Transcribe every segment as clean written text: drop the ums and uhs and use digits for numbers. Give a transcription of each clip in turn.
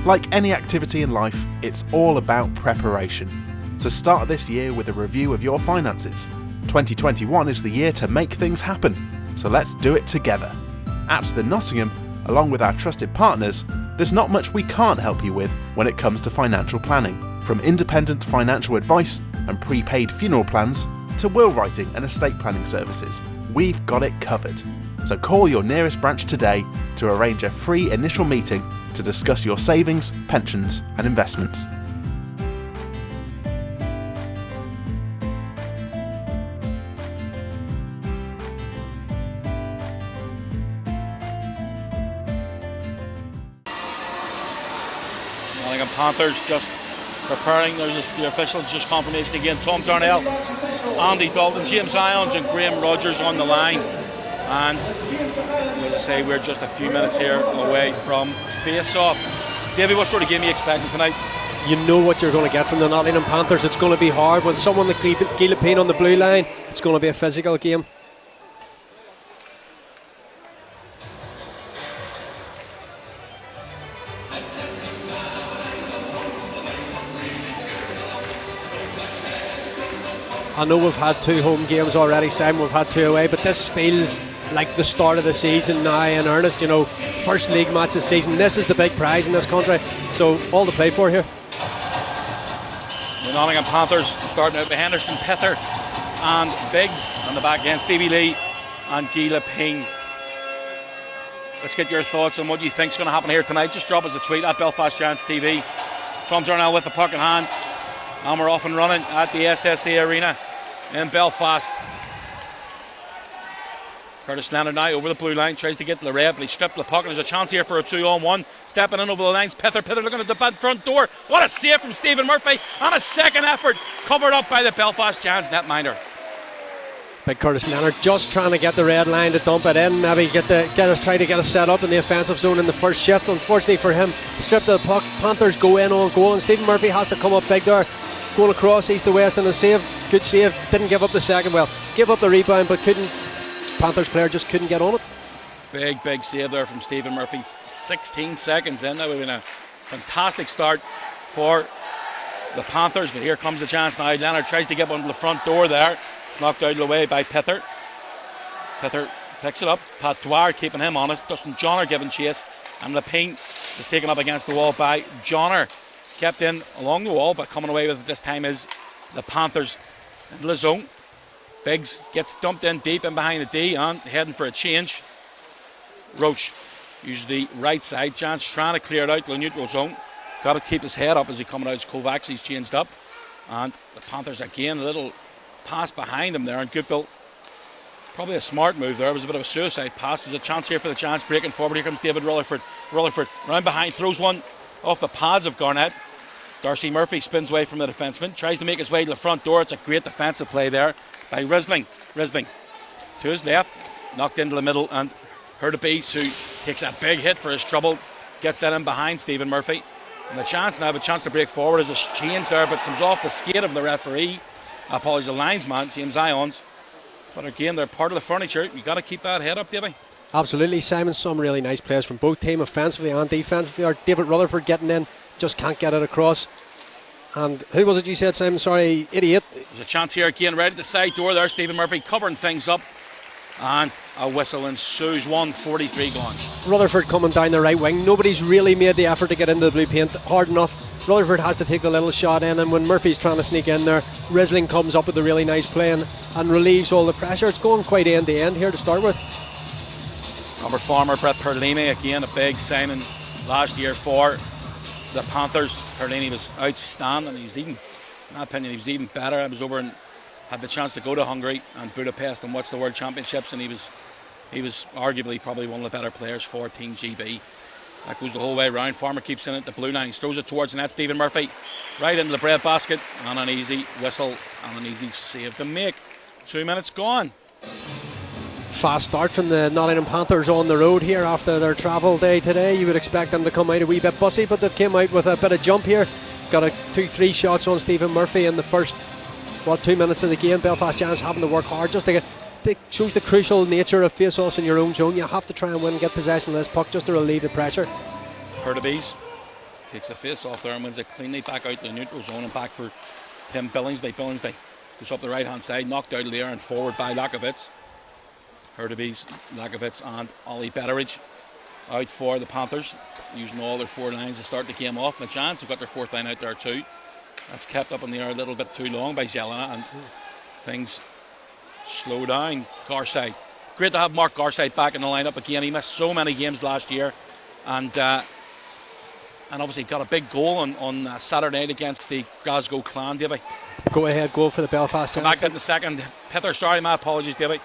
Like any activity in life, it's all about preparation. So start this year with a review of your finances. 2021 is the year to make things happen, so let's do it together. At the Nottingham, along with our trusted partners, there's not much we can't help you with when it comes to financial planning. From independent financial advice and prepaid funeral plans to will writing and estate planning services, we've got it covered. So call your nearest branch today to arrange a free initial meeting to discuss your savings, pensions and investments. Nottingham Panthers just preparing. There's the officials, just confirmation again. Tom Darnell, Andy Dalton, James Irons and Graham Rogers on the line. And as I say, we're just a few minutes here away from face-off. Davey, what sort of game are you expecting tonight? You know what you're going to get from the Nottingham Panthers. It's going to be hard. With someone like Gillipine on the blue line, it's going to be a physical game. I know we've had 2 home games already, Simon, we've had 2 away, but this feels like the start of the season now in earnest. You know, first league match of the season. This is the big prize in this country, so all to play for here. The Nottingham Panthers starting out with Henderson, Pither and Biggs on the back end, Stevie Lee and Gillipine. Let's get your thoughts on what you think is going to happen here tonight. Just drop us a tweet at Belfast Giants TV. Tom Darnell with the puck in hand, and we're off and running at the SSE Arena in Belfast. Curtis Leonard now over the blue line, tries to get the red, but he's stripped the puck. There's a chance here for a 2-on-1. Stepping in over the lines, Pither looking at the front door. What a save from Stephen Murphy, and a second effort covered up by the Belfast Giants netminder. Big Curtis Leonard just trying to get the red line to dump it in, maybe try to get us set up in the offensive zone in the first shift. Unfortunately for him, stripped of the puck. Panthers go in on goal, and Stephen Murphy has to come up big there, going across east to west, and a save, good save. Didn't give up the second, well, give up the rebound, but couldn't. Panthers player just couldn't get on it. Big save there from Stephen Murphy. 16 seconds in. That would have been a fantastic start for the Panthers, but here comes the chance now. Leonard tries to get one to the front door there. Knocked out of the way by Pither. Pither picks it up. Pat Dwyer keeping him honest. Dustin Johnner giving chase, and Lepine is taken up against the wall by Johnner. Kept in along the wall, but coming away with it this time is the Panthers in the zone. Biggs gets dumped in deep in behind the D and heading for a change. Roach uses the right side. Chance trying to clear it out to the neutral zone. Got to keep his head up as he coming out as Kovacs. He's changed up. And the Panthers again, a little pass behind him there. And Goodville, probably a smart move there. It was a bit of a suicide pass. There's a chance here for the Giants breaking forward. Here comes David Rutherford. Rutherford round behind, throws one off the pads of Garnett. Darcy Murphy spins away from the defenseman. Tries to make his way to the front door. It's a great defensive play there by Risling to his left, knocked into the middle, and Hurtubise, who takes a big hit for his trouble, gets that in behind Stephen Murphy. And the chance now have a chance to break forward as a change there, but comes off the skate of the referee. Apologies, the linesman, James Irons. But again, they're part of the furniture. You've got to keep that head up, Davey. Absolutely, Simon. Some really nice players from both teams, offensively and defensively. David Rutherford getting in, just can't get it across. And who was it you said, Simon? Sorry, 88. There's a chance here again, right at the side door there. Stephen Murphy covering things up. And a whistle ensues. 1:43 gone. Rutherford coming down the right wing. Nobody's really made the effort to get into the blue paint hard enough. Rutherford has to take a little shot in, and when Murphy's trying to sneak in there, Risling comes up with a really nice play and relieves all the pressure. It's going quite end to end here to start with. Robert Farmer, Brett Perlini, again a big signing last year for the Panthers. Perlini was outstanding. He was even, in my opinion, he was even better. I was over and had the chance to go to Hungary and Budapest and watch the World Championships, and he was arguably probably one of the better players for Team GB. That goes the whole way around. Farmer keeps in it, the blue line. He throws it towards the net. Stephen Murphy right into the bread basket, and an easy whistle and an easy save to make. 2 minutes gone. Fast start from the Nottingham Panthers on the road here after their travel day today. You would expect them to come out a wee bit bussy, but they've came out with a bit of jump here. Got 2-3 shots on Stephen Murphy in the first 2 minutes of the game. Belfast Giants having to work hard just to get. It shows the crucial nature of face-offs in your own zone. You have to try and win and get possession of this puck just to relieve the pressure. Hurtubise Takes the face off there and wins it cleanly back out the neutral zone and back for Tim Billingsley. Billingsley goes up the right hand side, knocked out of the air and forward by Lakovitz. Hurtubise, Lakovitz and Ollie Betteridge out for the Panthers, using all their 4 lines to start the game off. And the Giants have got their 4th line out there too. That's kept up in the air a little bit too long by Zelina, and things slow down. Garside, great to have Mark Garside back in the lineup again. He missed so many games last year, and obviously got a big goal on Saturday night against the Glasgow Clan, Davey. Go ahead goal for the Belfast Giants. Back in the second. Pither, sorry, my apologies, Davey.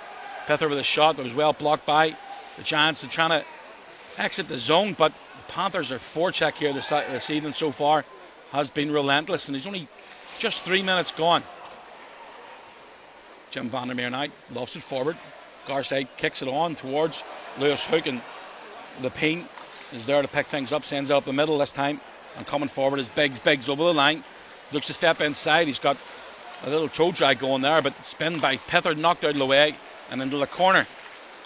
Pither with a shot that was well blocked by the Giants and trying to exit the zone, but the Panthers are forecheck here this evening so far has been relentless, and he's only just 3 minutes gone. Jim Vandermeer now lofts it forward. Garside kicks it on towards Lewis Hook, and Lepine is there to pick things up, sends it up the middle this time, and coming forward is Biggs over the line, looks to step inside. He's got a little toe drag going there, but spin by Pither, knocked out of the way and into the corner.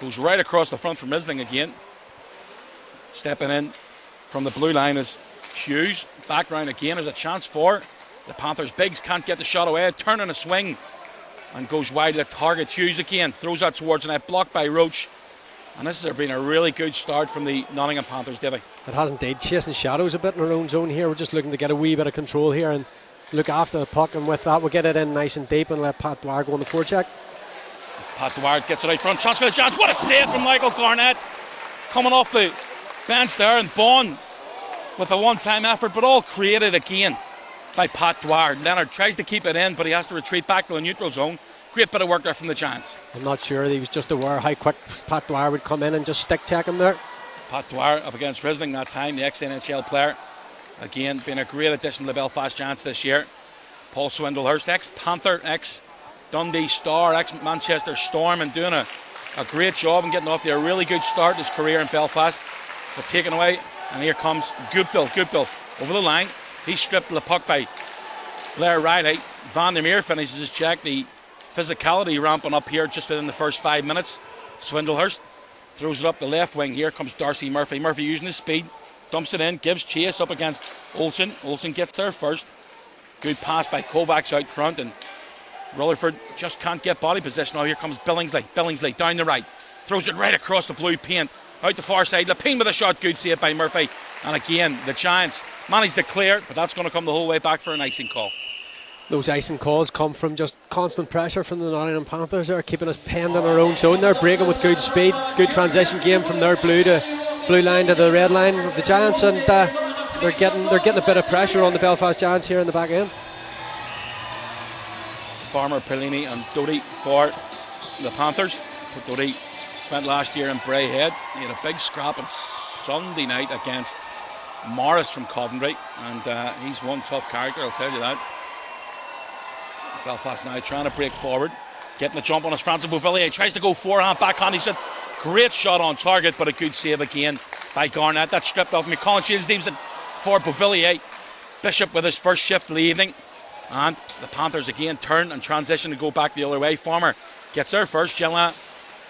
Goes right across the front from Risling again. Stepping in from the blue line is Hughes. Back round again. There's a chance for the Panthers. Biggs can't get the shot away. Turning a swing and goes wide at the target. Hughes again throws that towards the net, blocked by Roach. And this has been a really good start from the Nottingham Panthers, Davy. It has indeed. Chasing shadows a bit in our own zone here. We're just looking to get a wee bit of control here and look after the puck, and with that we'll get it in nice and deep and let Pat Dwyer go on the forecheck. Pat Dwyer gets it out front. Chance for the Giants. What a save from Michael Garnett. Coming off the bench there, and Bond with a one-time effort, but all created again by Pat Dwyer. Leonard tries to keep it in, but he has to retreat back to the neutral zone. Great bit of work there from the Giants. I'm not sure, he was just aware how quick Pat Dwyer would come in and just stick check him there. Pat Dwyer up against Risling that time, the ex-NHL player. Again, been a great addition to the Belfast Giants this year. Paul Swindlehurst, ex-Panther, ex-Dundee Star, ex-Manchester Storm, and doing a great job and getting off to a really good start in his career in Belfast. But taken away, and here comes Guptill over the line. He's stripped of the puck by Blair Riley. Vandermeer finishes his check. The physicality ramping up here just within the first 5 minutes. Swindlehurst throws it up the left wing. Here comes Darcy Murphy. Murphy using his speed, dumps it in, gives chase up against Olsen. Olsen gets there first. Good pass by Kovacs out front, and Rutherford just can't get body position. Now here comes Billingsley down the right. Throws it right across the blue paint. Out the far side. Lepine with a shot. Good save by Murphy. And again, the Giants managed to clear, but that's going to come the whole way back for an icing call. Those icing calls come from just constant pressure from the Nottingham Panthers. They're keeping us penned in our own zone. They're breaking with good speed. Good transition game from their blue line to the red line of the Giants, and they're getting a bit of pressure on the Belfast Giants here in the back end. Farmer, Perlini and Doty for the Panthers. Doty spent last year in Braehead. He had a big scrap on Sunday night against Morris from Coventry, and he's one tough character, I'll tell you that. Belfast now trying to break forward, getting a jump on his Francis Beauvillier, tries to go forehand, backhand. He's a great shot on target, but a good save again by Garnett. That's stripped off McCollum. Shields leaves it for Beauvillier. Bishop with his first shift of the evening, and the Panthers again turn and transition to go back the other way. Farmer gets there first. Gillin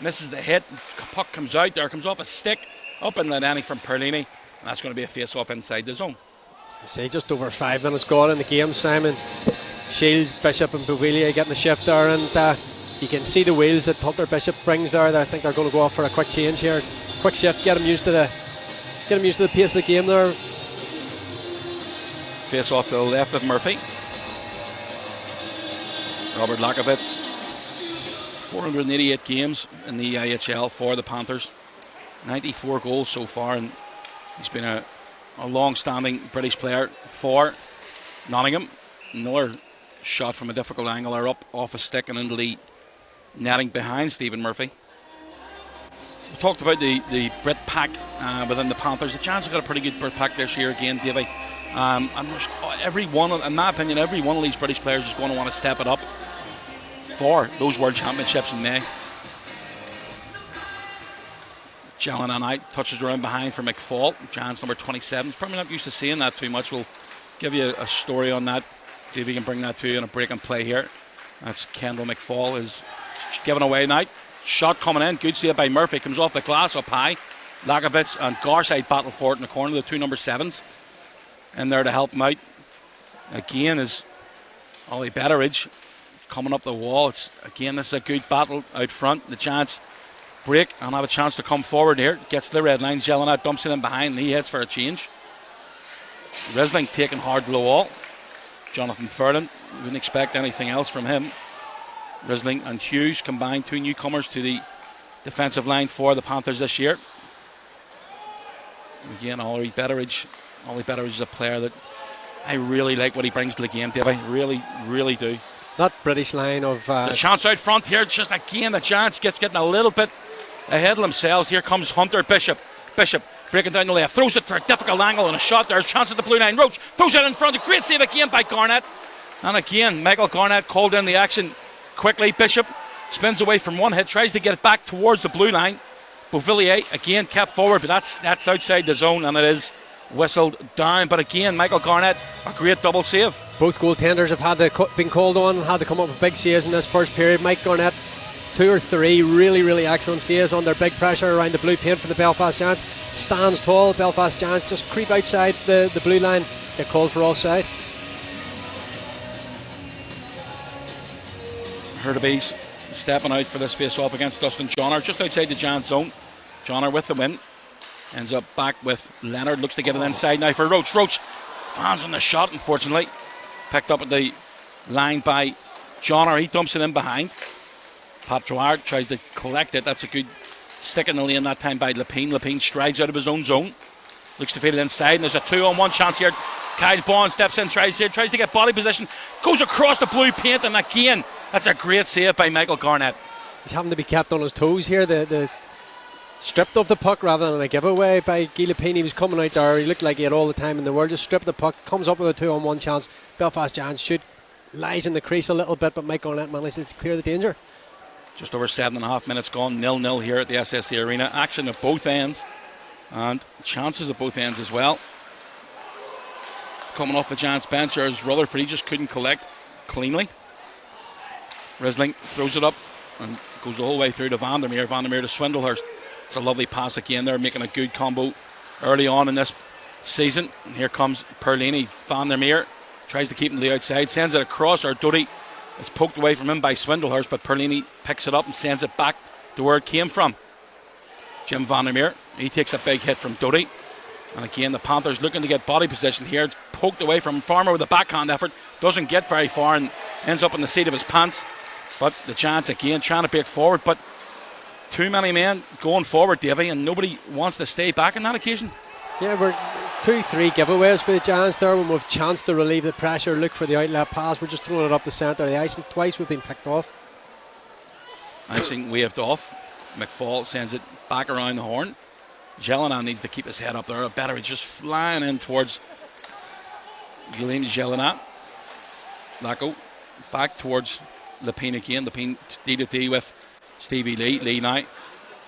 misses the hit. The puck comes out there, comes off a stick up in the netting from Perlini, and that's going to be a face-off inside the zone. You say just over 5 minutes gone in the game, Simon. Shields, Bishop and Beauvillier getting the shift there, and you can see the wheels that Hunter Bishop brings there. I think they're going to go off for a quick change here, quick shift, get him used to the pace of the game there. Face off to the left of Murphy. Robert Lakovitz, 488 games in the EIHL for the Panthers, 94 goals so far, and he's been a long-standing British player for Nottingham. Another shot from a difficult angle there, up off a stick and into the netting behind Stephen Murphy. We talked about the Brit pack within the Panthers. The Giants have got a pretty good Brit pack this year again, Davey. And in my opinion, every one of these British players is going to want to step it up for those World Championships in May. Jalen and touches around behind for McFall. Giants number 27. Probably not used to seeing that too much. We'll give you a story on that. See if we can bring that to you in a break and play here. That's Kendall McFall is giving away now. Shot coming in. Good save by Murphy. Comes off the glass up high. Lakovitz and Garside battle for it in the corner. The two number 7s. in there to help him out. Again is Ollie Betteridge coming up the wall. This is a good battle out front. The Giants break and have a chance to come forward here. Gets to the red line. Jelena dumps it in behind and he heads for a change. Risling taking hard to the wall. Jonathan Furlan, wouldn't expect anything else from him. Risling and Hughes combined, 2 newcomers to the defensive line for the Panthers this year. Again, Ollie Betteridge is a player that I really like what he brings to the game, Dave. I really, really do. That British line of... the chance out front here, just again, the Giants getting a little bit ahead of themselves. Here comes Hunter Bishop. Bishop breaking down the left, throws it for a difficult angle and a shot. There's a chance at the blue line. Roach throws it in front. A great save again by Garnett. And again, Michael Garnett called in the action quickly. Bishop spins away from one hit, tries to get it back towards the blue line. Beauvillier again kept forward, but that's outside the zone and it is whistled down. But again, Michael Garnett, a great double save. Both goaltenders have been called on, had to come up with big saves in this first period. Mike Garnett, 2 or 3 really excellent saves under big pressure around the blue paint for the Belfast Giants. Stands tall. Belfast Giants just creep outside the blue line, get called for offside. Hurtubise stepping out for this face-off against Dustin Johnner, just outside the Giants zone. Johnner with the win. Ends up back with Leonard. Looks to get it inside now for Roach. Roach fans on the shot, unfortunately. Picked up at the line by Johnner. He dumps it in behind. Pat Drouard tries to collect it. That's a good stick in the lane that time by Lepine. Lepine strides out of his own zone. Looks to feed it inside. And there's a 2-on-1 chance here. Kyle Bond steps in, tries to get body position. Goes across the blue paint, and again, that's a great save by Michael Garnett. He's having to be kept on his toes here. The stripped of the puck rather than a giveaway by Guy Lepine. He was coming out there. He looked like he had all the time in the world. Just stripped the puck, comes up with a 2-on-1 chance. Belfast Giants shoot, lies in the crease a little bit, but Mike Garnett manages to clear the danger. Just over 7.5 minutes gone, 0-0 here at the SSE Arena. Action at both ends and chances at both ends as well. Coming off the Giants bench, there's Rutherford. He just couldn't collect cleanly. Risling throws it up and goes the whole way through to Vandermeer. Vandermeer to Swindlehurst. It's a lovely pass again there, making a good combo early on in this season. And here comes Perlini. Vandermeer tries to keep him to the outside, sends it across. Or Duddy is poked away from him by Swindlehurst, but Perlini picks it up and sends it back to where it came from. Jim Vandermeer, he takes a big hit from Duddy. And again, the Panthers looking to get body position here. It's poked away from Farmer with a backhand effort. Doesn't get very far and ends up in the seat of his pants. But the Giants again trying to break forward, but too many men going forward, Davey, and nobody wants to stay back on that occasion. Yeah, we're 2-3 giveaways for the Giants there when we've chance to relieve the pressure, look for the outlet pass. We're just throwing it up the centre of the ice, and twice we've been picked off. Icing waved off. McFall sends it back around the horn. Jelena needs to keep his head up there. Better, he's just flying in towards Guillaume Jelena. Lacko back towards Lepine again. Lepine D2D with Stevie Lee. Lee now.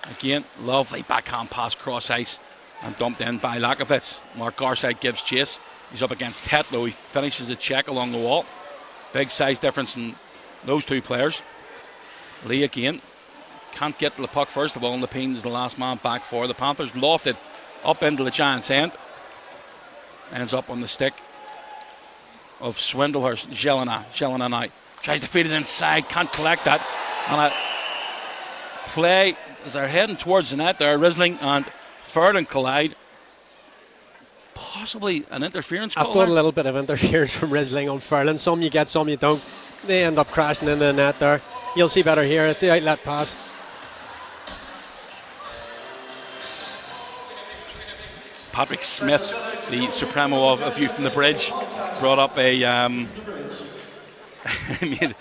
Again, lovely backhand pass cross ice and dumped in by Lakovitz. Mark Garside gives chase. He's up against Tetlow. He finishes a check along the wall. Big size difference in those two players. Lee again. Can't get the puck first of all, and Lepine is the last man back for the Panthers. Lofted up into the Giants' end. Ends up on the stick of Swindlehurst. Jelena now tries to feed it inside, can't collect that. And a play as they're heading towards the net there. Risling and Furlan collide. Possibly an interference call. I thought a little bit of interference from Risling on Furlan. Some you get, some you don't. They end up crashing into the net there. You'll see better here. It's the outlet pass. Patrick Smith, the Supremo of View from the Bridge, brought up a. I mean,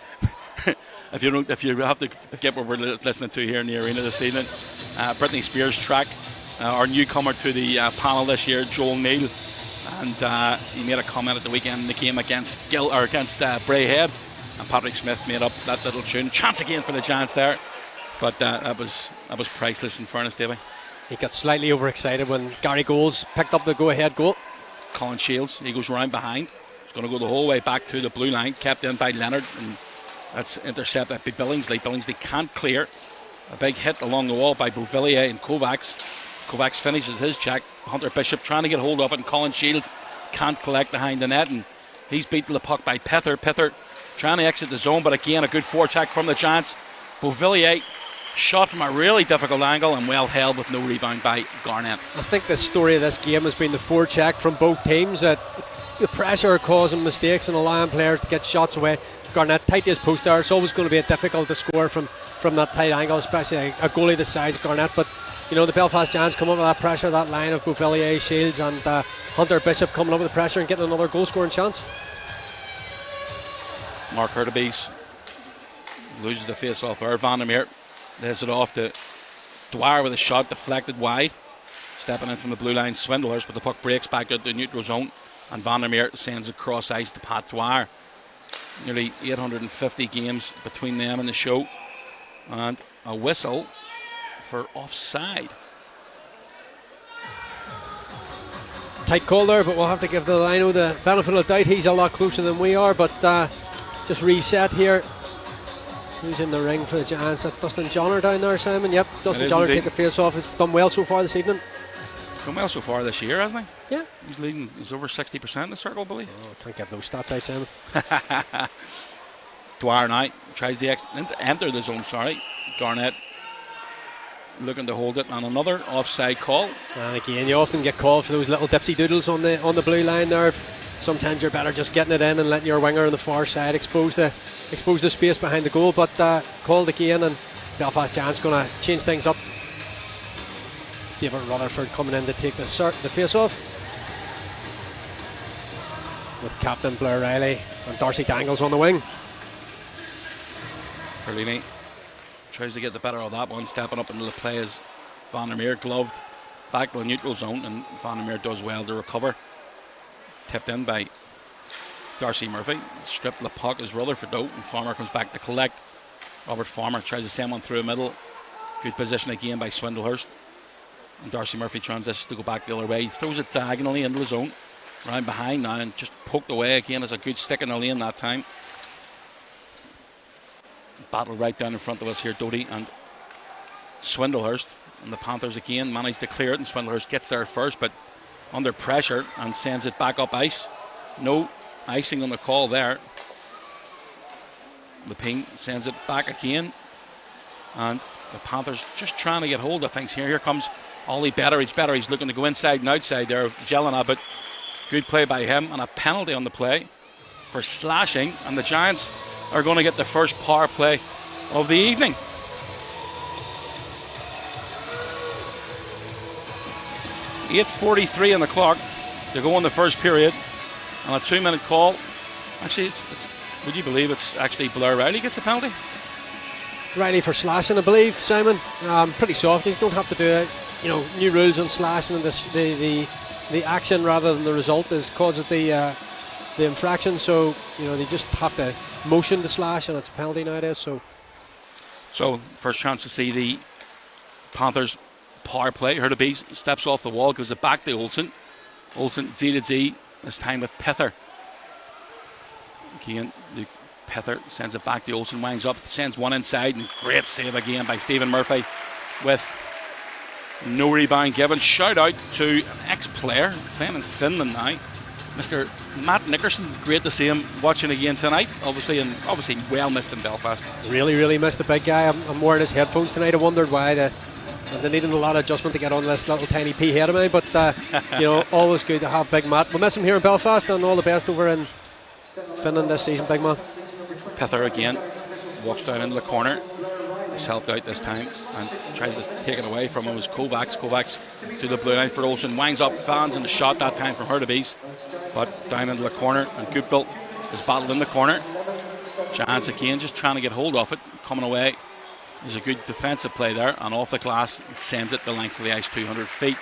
if you have to get what we're listening to here in the arena this evening, Britney Spears track, our newcomer to the panel this year, Joel Neal, and he made a comment at the weekend in the game against Braehead, and Patrick Smith made up that little tune. Chance again for the Giants there, but that was priceless in fairness, Davey. He got slightly overexcited when Gary Goals picked up the go-ahead goal. Colin Shields, he goes around behind. He's going to go the whole way back to the blue line, kept in by Leonard, and that's intercepted by Billingsley. Billingsley can't clear. A big hit along the wall by Beauvillier and Kovacs. Kovacs finishes his check. Hunter Bishop trying to get hold of it, and Colin Shields can't collect behind the net, and he's beaten the puck by Pither. Pither trying to exit the zone, but again, a good forecheck from the Giants. Beauvillier shot from a really difficult angle and well held with no rebound by Garnett. I think the story of this game has been the forecheck from both teams, that the pressure causing mistakes and allowing players to get shots away. Garnett tight to his post there. It's always going to be difficult to score from that tight angle, especially a goalie the size of Garnett. But you know, the Belfast Giants come up with that pressure, that line of Beauvillier, Shields and Hunter Bishop coming up with the pressure and getting another goal scoring chance. Mark Hurtubise loses the face off there. Vandermeer lays it off to Dwyer with a shot deflected wide. Stepping in from the blue line, Swindlehurst, but the puck breaks back out the neutral zone, and Vandermeer sends it cross ice to Pat Dwyer. Nearly 850 games between them and the show, and a whistle for offside. Tight call there, but we'll have to give the Lino the benefit of the doubt. He's a lot closer than we are, but just reset here. Who's in the ring for the Giants? That's Dustin Johnner down there, Simon. Yep, Dustin Johnner take the face off. He's done well so far this evening. Done well so far this year, hasn't he? Yeah. He's leading, he's over 60% in the circle, I believe. Oh, can't get those stats out, Simon. Dwyer now tries to enter the zone, Garnett looking to hold it, and another offside call. And again, you often get called for those little dipsy doodles on the blue line there. Sometimes you're better just getting it in and letting your winger on the far side expose the space behind the goal, but called again, and Belfast Giants going to change things up. David Rutherford coming in to take the face off, with captain Blair Riley and Darcy Dangles on the wing. Perlini tries to get the better of that one, stepping up into the play as Vandermeer gloved back to the neutral zone, and Vandermeer does well to recover. Tipped in by Darcy Murphy. Stripped the puck as Rutherford though, and Farmer comes back to collect. Robert Farmer tries to send one through the middle. Good position again by Swindlehurst. And Darcy Murphy transitions to go back the other way. He throws it diagonally into the zone. Round behind now and just poked away again. As a good stick in the lane that time. Battle right down in front of us here, Doty and Swindlehurst. And the Panthers again managed to clear it, and Swindlehurst gets there first, but under pressure and sends it back up ice. No icing on the call there. Lepine sends it back again, and the Panthers just trying to get hold of things here. Here comes Ollie Betteridge. Betteridge looking to go inside and outside there of Jelena, but good play by him, and a penalty on the play for slashing, and the Giants are going to get the first power play of the evening. .43 on the clock to go on the first period, and a 2-minute call. Actually, would you believe it's actually Blair Riley gets a penalty? Riley for slashing, I believe, Simon. Pretty soft. You don't have to do it. You know, new rules on slashing, and the action rather than the result is causes the infraction. So they just have to motion the slash, and it's a penalty nowadays. So first chance to see the Panthers power play. Hurtubise steps off the wall, gives it back to Olsen. Olsen Z to Z, this time with Pither. Again, the Pither sends it back to Olsen, winds up, sends one inside, and great save again by Stephen Murphy with no rebound given. Shout out to an ex-player playing in Finland now, Mr. Matt Nickerson. Great to see him watching again tonight, obviously well missed in Belfast. Really missed the big guy. I'm wearing his headphones tonight. I wondered why they needed a lot of adjustment to get on this little tiny pea head of mine, but always good to have Big Matt. We'll miss him here in Belfast, and all the best over in Finland this season, Big man. Pither again walks down into the corner. He's helped out this time and tries to take it away from him as Kovacs to the blue line for Olsen, winds up, fans in the shot that time from Hurtubise, but down into the corner, and Guptill is battled in the corner. Giants again just trying to get hold of it, coming away. There's a good defensive play there, and off the glass sends it the length of the ice, 200 feet.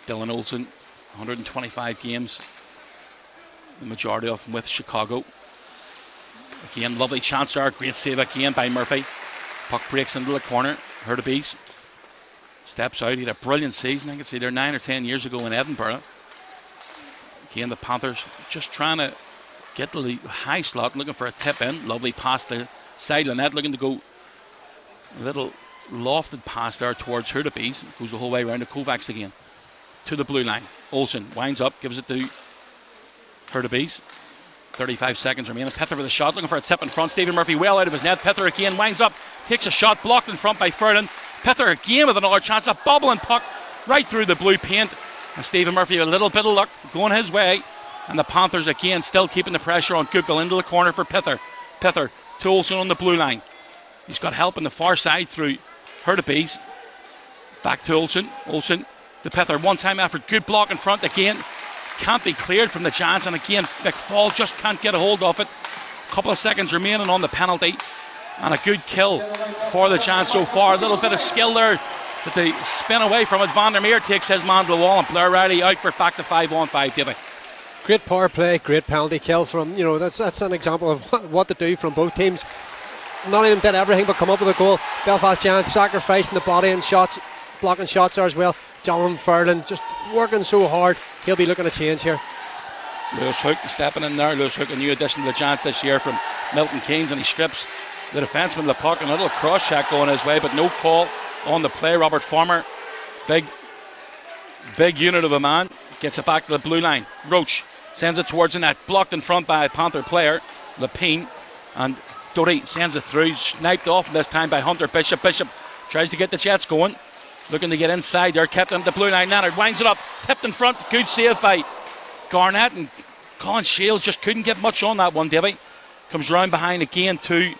Dylan Olsen, 125 games, the majority of them with Chicago. Again, lovely chance there, great save again by Murphy. Puck breaks into the corner. Hurtubise steps out. He had a brilliant season, I can see there 9 or 10 years ago in Edinburgh. Again, the Panthers just trying to get to the high slot, looking for a tip in. Lovely pass the side of the net, looking to go a little lofted pass there towards Hurtabees. Goes the whole way around to Kovacs again. To the blue line. Olsen winds up, gives it to Hurtabees. 35 seconds remaining. Pither with a shot, looking for a tip in front. Stephen Murphy well out of his net. Pither again winds up, takes a shot, blocked in front by Furlan. Pither again with another chance, a bobbling puck right through the blue paint. And Stephen Murphy with a little bit of luck going his way. And the Panthers again still keeping the pressure on Goupil into the corner for Pither. Pither to Olsen on the blue line. He's got help on the far side through Hurtabees. Back to Olsen. Olsen to Pither. One time effort, good block in front again. Can't be cleared from the chance, and again McFall just can't get a hold of it. Couple of seconds remaining on the penalty, and a good kill for the chance so far. A little bit of skill there, but they spin away from it. Vandermeer takes his man to the wall, and Blair Riley out for back to 5-on-5. Davey. Great power play, great penalty kill from, that's an example of what to do from both teams. Nottingham did everything but come up with a goal. Belfast Giants sacrificing the body and shots, blocking shots there as well. Jonathan Furlan just working so hard. He'll be looking to change here. Lewis Hook stepping in there. Lewis Hook, a new addition to the Giants this year from Milton Keynes, and he strips the defenseman the puck, and a little cross check going his way, but no call on the play. Robert Farmer, big unit of a man, gets it back to the blue line. Roach sends it towards the net, blocked in front by a Panther player, Lepine, and Doty sends it through, sniped off this time by Hunter Bishop. Bishop tries to get the Jets going, looking to get inside there, kept him at the blue line. Leonard winds it up, tipped in front, good save by Garnett, and Colin Shields just couldn't get much on that one. Davy comes round behind again to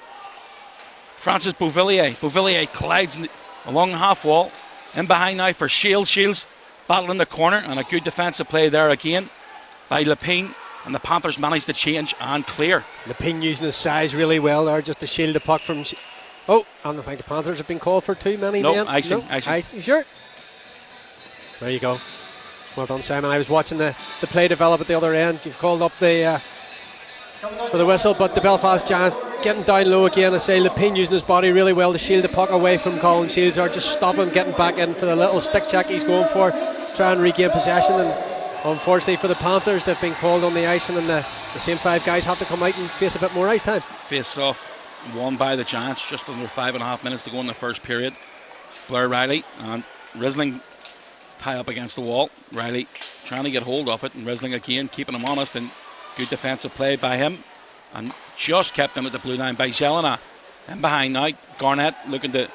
Francis Beauvillier. Beauvillier collides along the half wall, in behind now for Shields. Shields battle in the corner, and a good defensive play there again by Lepine, and the Panthers managed to change and clear. Lepine using his size really well there, just to shield the puck from... Oh, I don't think the Panthers have been called for too many. No, icing. You sure? There you go. Well done, Simon. I was watching the play develop at the other end. You've called up the for the whistle, but the Belfast Giants getting down low again. I say Lepine using his body really well to shield the puck away from Colin Shields, or just stop him getting back in for the little stick check he's going for, try and regain possession. And unfortunately for the Panthers, they've been called on the ice, and then the same 5 guys have to come out and face a bit more ice time. Face off won by the Giants, just under 5.5 minutes to go in the first period. Blair Riley and Risling tie up against the wall. Riley trying to get hold of it, and Risling again keeping him honest, and good defensive play by him, and just kept him at the blue line by Jelena. And behind now, Garnett looking to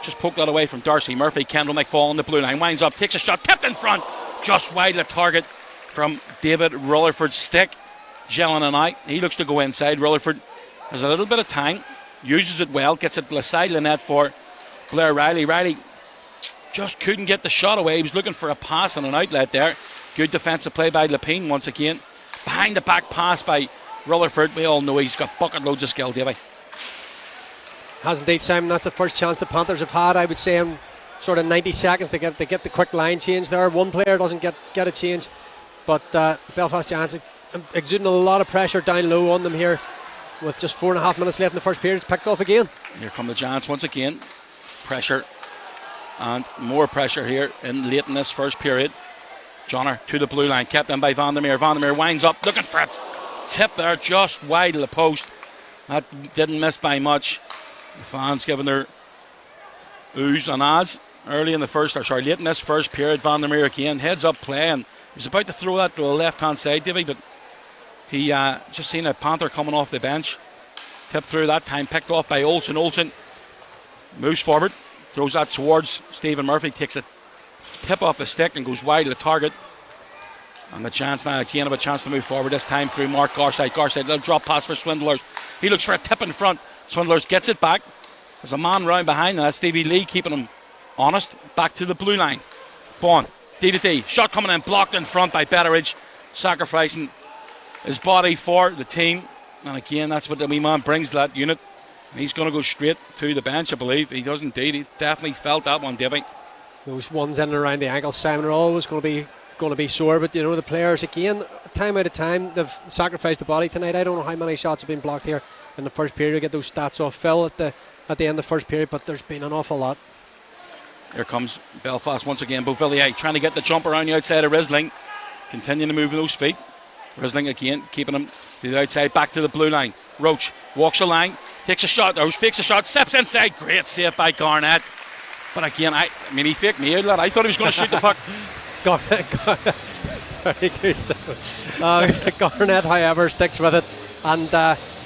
just poke that away from Darcy Murphy. Kendall McFall on the blue line, winds up, takes a shot, kept in front, just wide of target from David Rutherford's stick. Jelena now, he looks to go inside. Rutherford has a little bit of time, uses it well, gets it to the side of the net for Blair Riley. Riley just couldn't get the shot away. He was looking for a pass and an outlet there. Good defensive play by Lepine once again. Behind the back pass by Rutherford. We all know he's got bucket loads of skill, Davey. Has indeed, Simon. That's the first chance the Panthers have had, I would say, in sort of 90 seconds to get the quick line change there. One player doesn't get a change, but the Belfast Giants exuding a lot of pressure down low on them here. With just 4.5 minutes left in the first period, it's picked off again. Here come the Giants once again. Pressure and more pressure here late in this first period. Johnner to the blue line, kept in by Vandermeer. Vandermeer winds up, looking for a tip there, just wide of the post. That didn't miss by much. The fans giving their oohs and ahs late in this first period. Vandermeer again, heads up play, and he was about to throw that to the left hand side, Davey, but he just seen a Panther coming off the bench. Tipped through that time, picked off by Olsen. Olsen moves forward, throws that towards Stephen Murphy, takes a tip off the stick and goes wide of the target. And the chance now again of a chance to move forward, this time through Mark Garside. Garside, little drop pass for Swindlers. He looks for a tip in front. Swindlers gets it back. There's a man round behind that. Stevie Lee keeping him honest. Back to the blue line. Bond, D-to-D. Shot coming in, blocked in front by Betteridge. Sacrificing his body for the team. And again, that's what the wee man brings to that unit. And he's going to go straight to the bench, I believe. He does indeed. He definitely felt that one, Davey. Those ones in and around the ankle, Simon, are always going to be sore. But you know, the players again, time out of time, they've sacrificed the body tonight. I don't know how many shots have been blocked here in the first period. We get those stats off Phil at the end of the first period, but there's been an awful lot. Here comes Belfast once again. Beauvillier trying to get the jump around the outside of Risling, continuing to move those feet. Risling again, keeping him to the outside, back to the blue line. Roach walks the line, takes a shot. Roach fakes a shot, steps inside. Great save by Garnett. But again, I mean, he faked me out, lad. I thought he was going to shoot the puck. Very good. Garnett, however, sticks with it and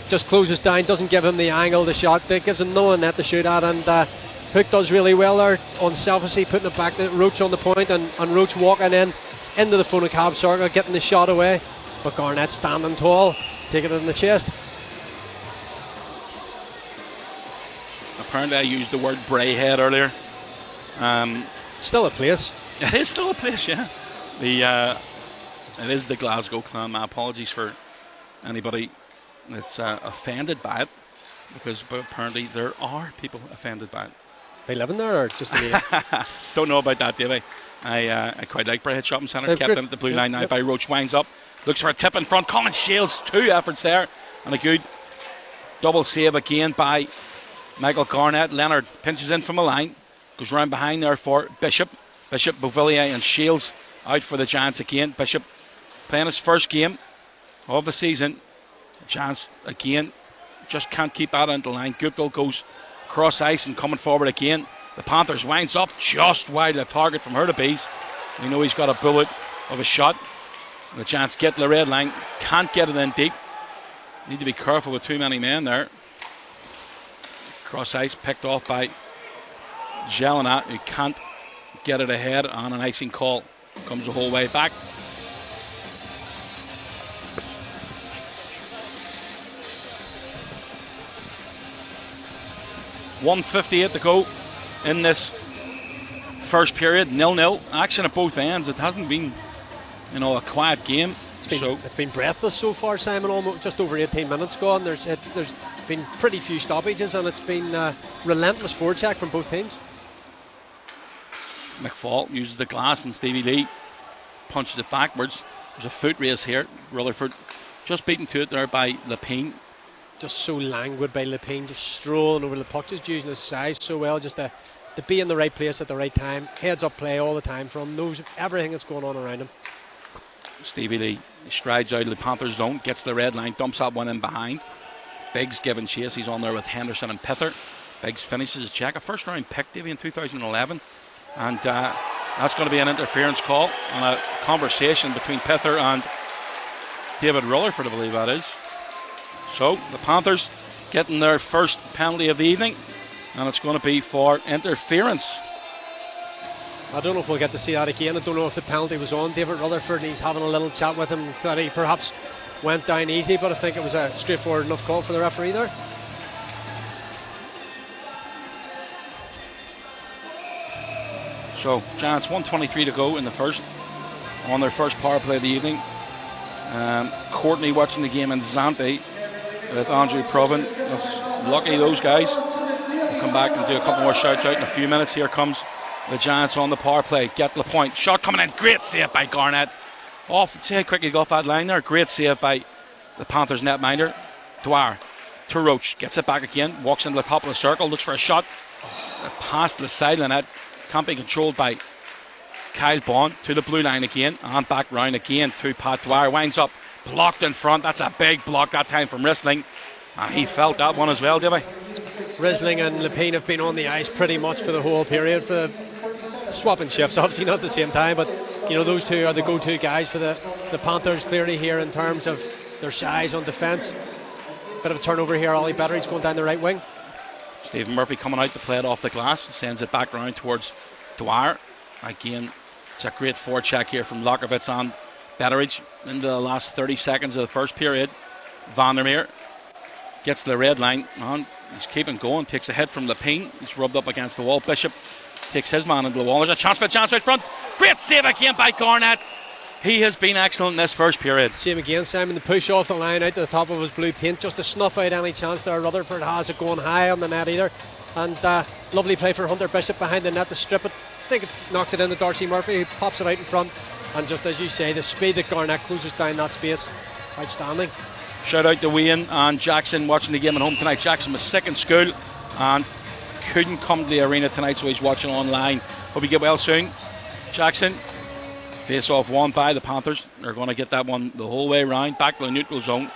just closes down, doesn't give him the angle, the shot. It gives him no one net to shoot at, and Hook does really well there, unselfishly putting it back to Roach on the point, and Roach walking in into the phone cab circle, getting the shot away. But Garnett standing tall, taking it in the chest. Apparently I used the word Brayhead earlier. Still a place. It is still a place, yeah. It is the Glasgow Clan. My apologies for anybody that's offended by it, because apparently there are people offended by it. They living there or just me? Don't know about that, Davey. I quite like Brayhead Shopping Centre. Kept in at the blue line now by Roach. Winds up, looks for a tip in front. Colin Shields, 2 efforts there, and a good double save again by Michael Garnett. Leonard pinches in from a line, goes round behind there for Bishop, Beauvillier and Shields out for the Giants again. Bishop playing his first game of the season. Giants again just can't keep that into the line. Guptill goes cross ice and coming forward again. The Panthers winds up just wide of the target from Hurtubise. We know he's got a bullet of a shot. The Giants get the red line, can't get it in deep. Need to be careful with too many men there. Cross ice picked off by Jelena, who can't get it ahead on an icing call. Comes the whole way back. .158 to go in this first period. 0-0. Action at both ends. It hasn't been, a quiet game. It's been breathless so far, Simon. Almost just over 18 minutes gone. There's been pretty few stoppages, and it's been relentless forecheck from both teams. McFall uses the glass, and Stevie Lee punches it backwards. There's a foot race here. Rutherford just beaten to it there by Lepine. Just so languid by Lepine, just strolling over the puck, just using his size so well, just to be in the right place at the right time. Heads up play all the time from him, knows everything that's going on around him. Stevie Lee strides out of the Panthers zone, gets the red line, dumps that one in behind. Biggs giving chase. He's on there with Henderson and Pither. Biggs finishes his check. A first round pick, Davey, in 2011. And that's going to be an interference call on a conversation between Pither and David Rutherford, I believe that is. So the Panthers getting their first penalty of the evening, and it's going to be for interference. I don't know if we'll get to see that again. I don't know if the penalty was on David Rutherford, and he's having a little chat with him that he perhaps went down easy, but I think it was a straightforward enough call for the referee there. So Giants 1:23 to go in the first, on their first power play of the evening. Courtney watching the game in Zante with Andrew Proven. Lucky those guys. We'll come back and do a couple more shouts out in a few minutes. Here comes the Giants on the power play. Get the point. Shot coming in. Great save by Garnett. See how quick he got that line there. Great save by the Panthers netminder. Dwyer to Roach. Gets it back again. Walks into the top of the circle. Looks for a shot. Past the sideline. That can't be controlled by Kyle Bond. To the blue line again. And back round again to Pat Dwyer. Winds up. Blocked in front. That's a big block that time from Rissling. And he felt that one as well, did he? Rissling and Lepine have been on the ice pretty much for the whole period. For the swapping shifts, obviously not at the same time, but those two are the go-to guys for the Panthers clearly here in terms of their size on defence. Bit of a turnover here. Ollie Betteridge going down the right wing. Stephen Murphy coming out to play it off the glass, sends it back round towards Dwyer. Again, it's a great forecheck here from Lockervitz and Betteridge into the last 30 seconds of the first period. Vandermeer gets the red line on. He's keeping going, takes a hit from Lepine. He's rubbed up against the wall. Bishop takes his man into the wall. There's a chance right front. Great save again by Garnett. He has been excellent in this first period. Same again, Simon. The push off the line out to the top of his blue paint just to snuff out any chance there. Rutherford has it going high on the net either. And lovely play for Hunter Bishop behind the net to strip it. I think it knocks it into Darcy Murphy, who pops it out in front. And just as you say, the speed that Garnett closes down that space, outstanding. Shout out to Wayne and Jackson watching the game at home tonight. Jackson was sick in school and couldn't come to the arena tonight, so he's watching online. Hope you get well soon. Jackson, face off won by the Panthers. They're going to get that one the whole way round, back to the neutral zone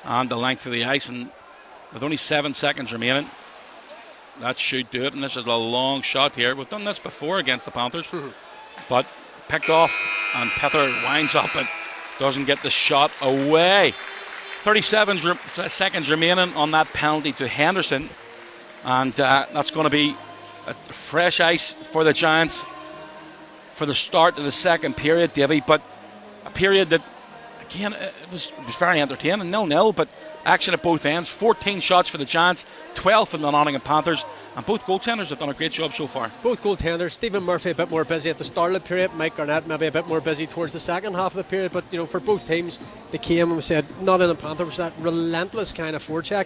and the length of the ice. And with only 7 seconds remaining, that should do it. And this is a long shot here. We've done this before against the Panthers, but picked off, and Pether winds up but doesn't get the shot away. 37 seconds remaining on that penalty to Henderson, and that's going to be a fresh ice for the Giants for the start of the second period, Davy. But a period that, again, it was very entertaining, 0-0, but action at both ends. 14 shots for the Giants, 12 for the Nottingham Panthers, and both goaltenders have done a great job so far. Both goaltenders. Stephen Murphy a bit more busy at the start of the period, Mike Garnett maybe a bit more busy towards the second half of the period, but for both teams, they came and we said Nottingham Panthers was that relentless kind of forecheck,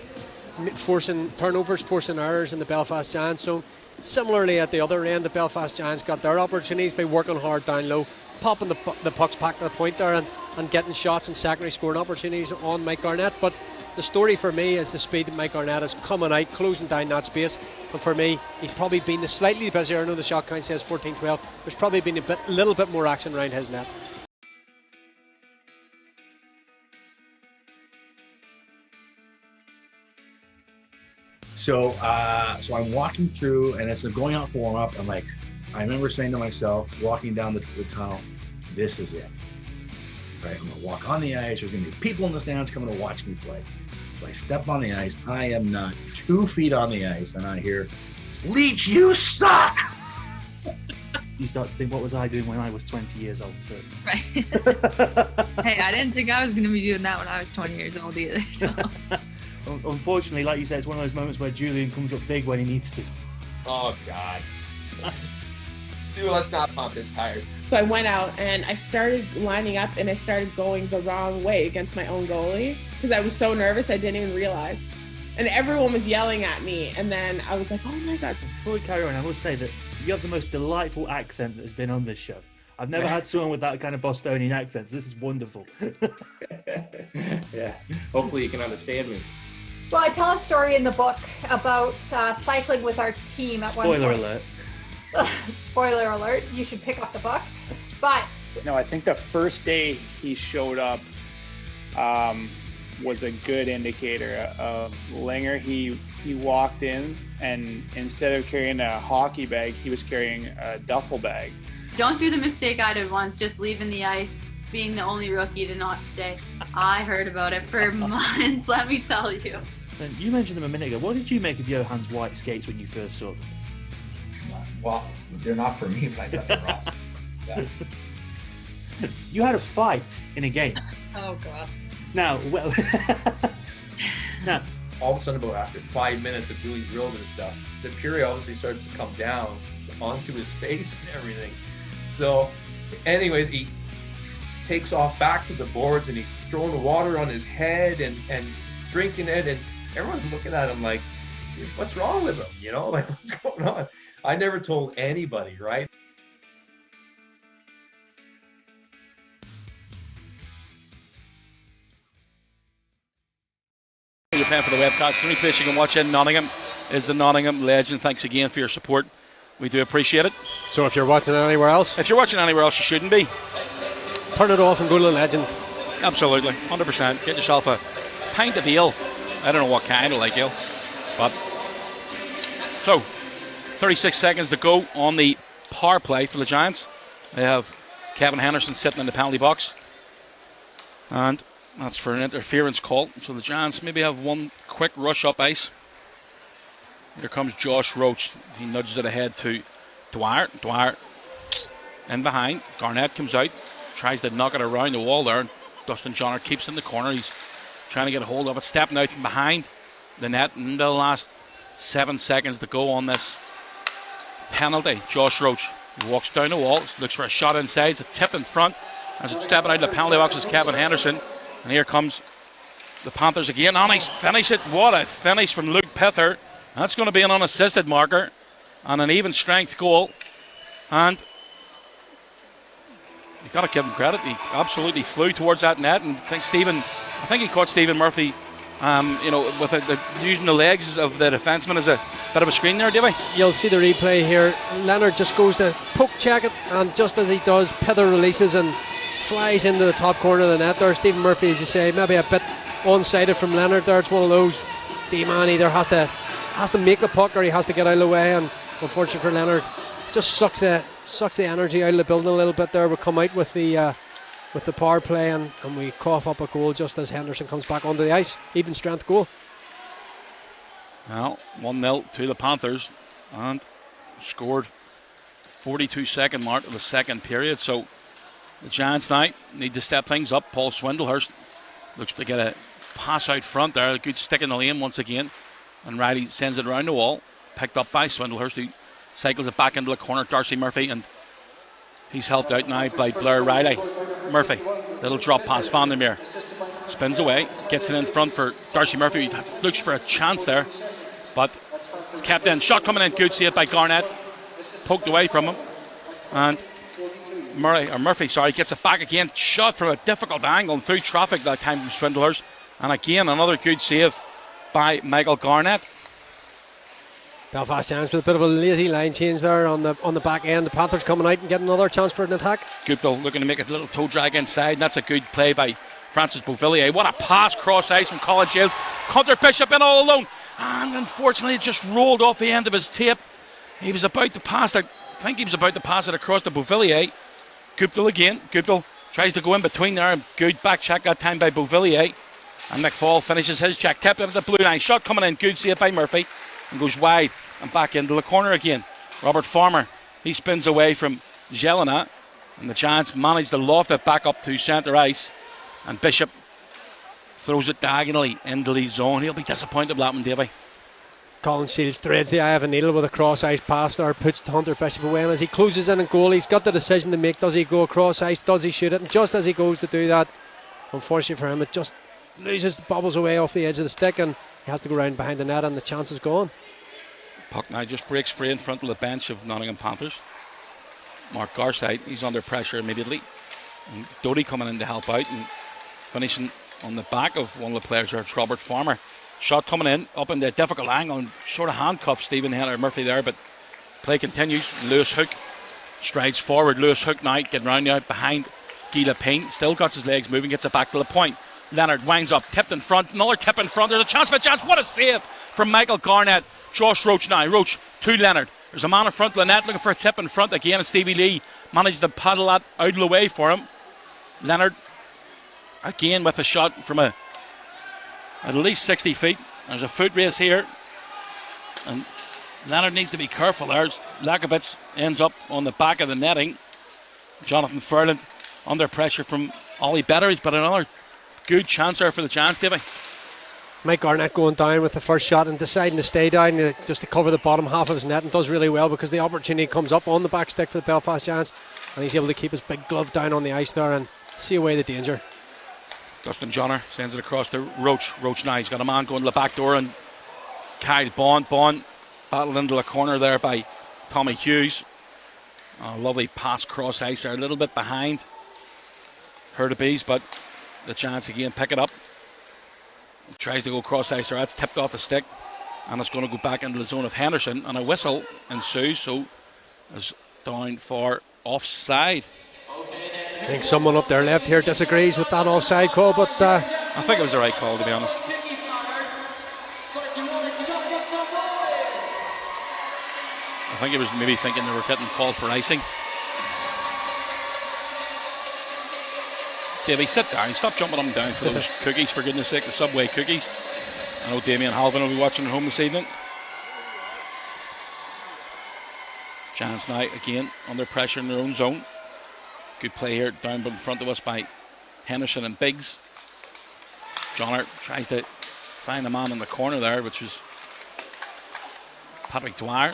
forcing turnovers, forcing errors in the Belfast Giants zone. Similarly at the other end, the Belfast Giants got their opportunities by working hard down low, popping the pucks back to the point there, and getting shots and secondary scoring opportunities on Mike Garnett. But the story for me is the speed that Mike Garnett is coming out, closing down that space. And for me, he's probably been the slightly busier. I know the shot count says 14-12. There's probably been a little bit more action around his net. So I'm walking through, and as I'm going out for warm-up, I remember saying to myself, walking down the tunnel, this is it. Right, I'm going to walk on the ice. There's going to be people in the stands coming to watch me play. So I step on the ice. I am not 2 feet on the ice, and I hear, Leach, you suck! You start to think, what was I doing when I was 20 years old? Right. Hey, I didn't think I was going to be doing that when I was 20 years old either. So. Unfortunately, like you said, it's one of those moments where Julian comes up big when he needs to. Oh, God. Dude, let's not pump his tires. So I went out and I started lining up and I started going the wrong way against my own goalie because I was so nervous I didn't even realize. And everyone was yelling at me, and then I was like, oh my God. Before we carry on, I must say that you have the most delightful accent that has been on this show. I've never had someone with that kind of Bostonian accent, so this is wonderful. Yeah, hopefully you can understand me. Well, I tell a story in the book about cycling with our team at one point. Spoiler alert. Spoiler alert, you should pick up the book. But no, I think the first day he showed up was a good indicator of Linger. He walked in, and instead of carrying a hockey bag, he was carrying a duffel bag. Don't do the mistake I did once, just leaving the ice, being the only rookie to not stay. I heard about it for months, let me tell you. And you mentioned them a minute ago. What did you make of Johann's white skates when you first saw them? Well, they're not for me, but I thought they were awesome. Yeah. You had a fight in a game. Oh, God. Now, well... now, all of a sudden, about after 5 minutes of doing drills and stuff, the fury obviously starts to come down onto his face and everything. So, anyways, he takes off back to the boards and he's throwing water on his head and drinking it, and everyone's looking at him like, what's wrong with him? Like, what's going on? I never told anybody, right? You're paying for the webcast. The only place you can watch in Nottingham is the Nottingham Legend. Thanks again for your support. We do appreciate it. So if you're watching it anywhere else? If you're watching anywhere else, you shouldn't be. Turn it off and go to the Legend. Absolutely, 100%. Get yourself a pint of ale. I don't know what kind of ale. But so, 36 seconds to go on the power play for the Giants. They have Kevin Henderson sitting in the penalty box. And that's for an interference call. So the Giants maybe have one quick rush up ice. Here comes Josh Roach. He nudges it ahead to Dwyer. Dwyer in behind. Garnett comes out. Tries to knock it around the wall there. Dustin Johnner keeps it in the corner. He's trying to get a hold of it. Stepping out from behind the net in the last 7 seconds to go on this penalty. Josh Roach walks down the wall. Looks for a shot inside. It's a tip in front. As it's stepping out of the penalty box is Kevin Henderson. And here comes the Panthers again. Oh, nice finish it. What a finish from Luke Pither. That's going to be an unassisted marker and an even strength goal. And you got to give him credit. He absolutely flew towards that net, and I think he caught Stephen Murphy, with using the legs of the defenseman as a bit of a screen there, Davey. You'll see the replay here. Leonard just goes to poke check it, and just as he does, Pither releases and flies into the top corner of the net there. Stephen Murphy, as you say, maybe a bit one-sided from Leonard there. It's one of those, D-man either has to has to make the puck or he has to get out of the way, and unfortunately for Leonard, just sucks the energy out of the building a little bit there. We come out with the power play and we cough up a goal just as Henderson comes back onto the ice. Even strength goal. Well, 1-0 to the Panthers, and scored 42-second mark of the second period. So the Giants now need to step things up. Paul Swindlehurst looks to get a pass out front there. A good stick in the lane once again. And Riley sends it around the wall. Picked up by Swindlehurst, who cycles it back into the corner. Darcy Murphy, and he's helped out now by Blair Riley. Murphy, little drop pass. Vandermeer spins away, gets it in front for Darcy Murphy. He looks for a chance there, but it's kept in. Shot coming in, good save by Garnett. Poked away from him. And Murphy gets it back again. Shot from a difficult angle and through traffic that time from Swindlers. And again, another good save by Michael Garnett. Belfast Giants with a bit of a lazy line change there on the back end. The Panthers coming out and getting another chance for an attack. Guptill looking to make a little toe drag inside, and that's a good play by Francis Beauvillier. What a pass cross ice from Colin Shields. Hunter Bishop in all alone, and unfortunately it just rolled off the end of his tape. He was about to pass it. I think he was about to pass it across to Beauvillier. Guptill again. Guptill tries to go in between there, and good back check that time by Beauvillier. And McFall finishes his check. Tipped it at the blue line. Shot coming in. Good save by Murphy. And goes wide and back into the corner again. Robert Farmer, he spins away from Jelena. And the Giants manage to loft it back up to centre ice. And Bishop throws it diagonally into the zone. He'll be disappointed with that one, Davey. Colin Shields threads the eye of a needle with a cross ice pass there, puts Hunter Bishop away, and as he closes in goal, he's got the decision to make. Does he go across ice? Does he shoot it? And just as he goes to do that, unfortunately for him, it just loses, bobbles away off the edge of the stick, and he has to go round behind the net, and the chance is gone. Puck now just breaks free in front of the bench of Nottingham Panthers. Mark Garside, he's under pressure immediately. And Doty coming in to help out and finishing on the back of one of the players there. It's Robert Farmer. Shot coming in, up in the difficult angle, and sort of handcuffs Stephen Henry Murphy there, but play continues. Lewis Hook strides forward. Lewis Hook now getting round out behind Guy Lepine. Still got his legs moving, gets it back to the point. Leonard winds up, tipped in front, another tip in front. There's a chance for a chance. What a save from Michael Garnett. Josh Roach now. Roach to Leonard. There's a man in front of the net looking for a tip in front again, and Stevie Lee managed to paddle that out of the way for him. Leonard again with a shot from at least 60 feet. There's a foot race here, and Leonard needs to be careful there. Lakovitz ends up on the back of the netting. Jonathan Furland under pressure from Ollie Betteridge, but another good chance there for the Giants, Davey. Mike Garnett going down with the first shot and deciding to stay down just to cover the bottom half of his net, and does really well because the opportunity comes up on the back stick for the Belfast Giants, and he's able to keep his big glove down on the ice there and see away the danger. Dustin Johnner sends it across to Roach. Roach now, he's got a man going to the back door, and Kyle Bond battled into the corner there by Tommy Hughes. A lovely pass cross ice there, a little bit behind Hurtabees, but the Giants again pick it up. Tries to go cross ice there, that's tipped off the stick, and it's going to go back into the zone of Henderson, and a whistle ensues, so it's down for offside. I think someone up there left here disagrees with that offside call, but I think it was the right call, to be honest. I think he was maybe thinking they were getting called for icing. Davey, sit down. Stop jumping up and down for those cookies, for goodness sake, the Subway cookies. I know Damien Halvin will be watching at home this evening. Giants now again under pressure in their own zone. Good play here down in front of us by Henderson and Biggs. Johnner tries to find a man in the corner there, which was Patrick Dwyer,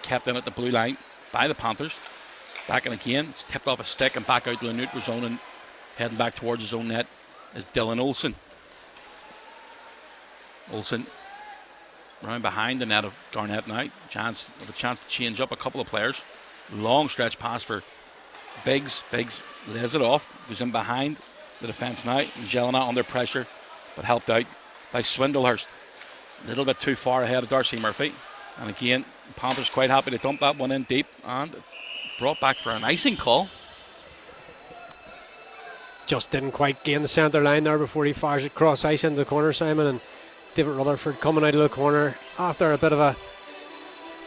kept in at the blue line by the Panthers. Back in again, it's tipped off a stick and back out to the neutral zone, and heading back towards his own net is Dylan Olsen. Olsen round behind the net of Garnett now. Giants have a chance to change up a couple of players. Long stretch pass for Biggs. Biggs lays it off, goes in behind the defence now. Jelena under pressure, but helped out by Swindlehurst. A little bit too far ahead of Darcy Murphy. And again, the Panthers quite happy to dump that one in deep, and brought back for an icing call. Just didn't quite gain the centre line there before he fires it cross ice into the corner, Simon, and David Rutherford coming out of the corner after a bit of a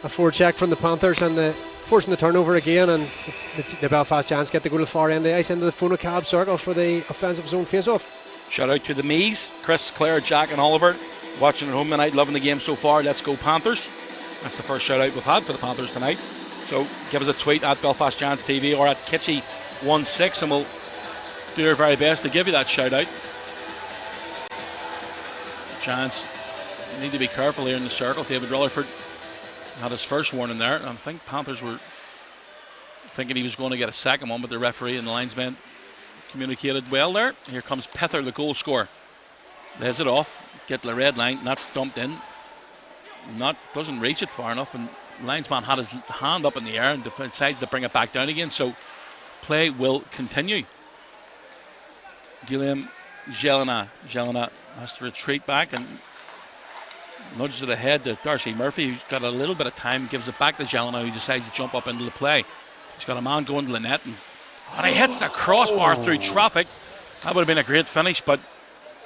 forecheck from the Panthers, and forcing the turnover again, and the Belfast Giants get to go to the far end of the ice into the Phonocab circle for the offensive zone face-off. Shout out to the Mees, Chris, Claire, Jack and Oliver, watching at home tonight, loving the game so far. Let's go Panthers. That's the first shout out we've had for the Panthers tonight. So give us a tweet at Belfast Giants TV or at Kitchy16 and we'll do our very best to give you that shout out. Giants need to be careful here in the circle. David Rutherford had his first warning there. I think Panthers were thinking he was going to get a second one, but the referee and the linesman communicated well there. Here comes Pether, the goal scorer. Lays it off, get the red line, that's dumped in. Doesn't reach it far enough, and linesman had his hand up in the air and decides to bring it back down again, so play will continue. Guillaume Jelena has to retreat back and nudges it ahead to Darcy Murphy, who's got a little bit of time, gives it back to Jelena, who decides to jump up into the play. He's got a man going to the net, and he hits the crossbar through traffic. That would have been a great finish, but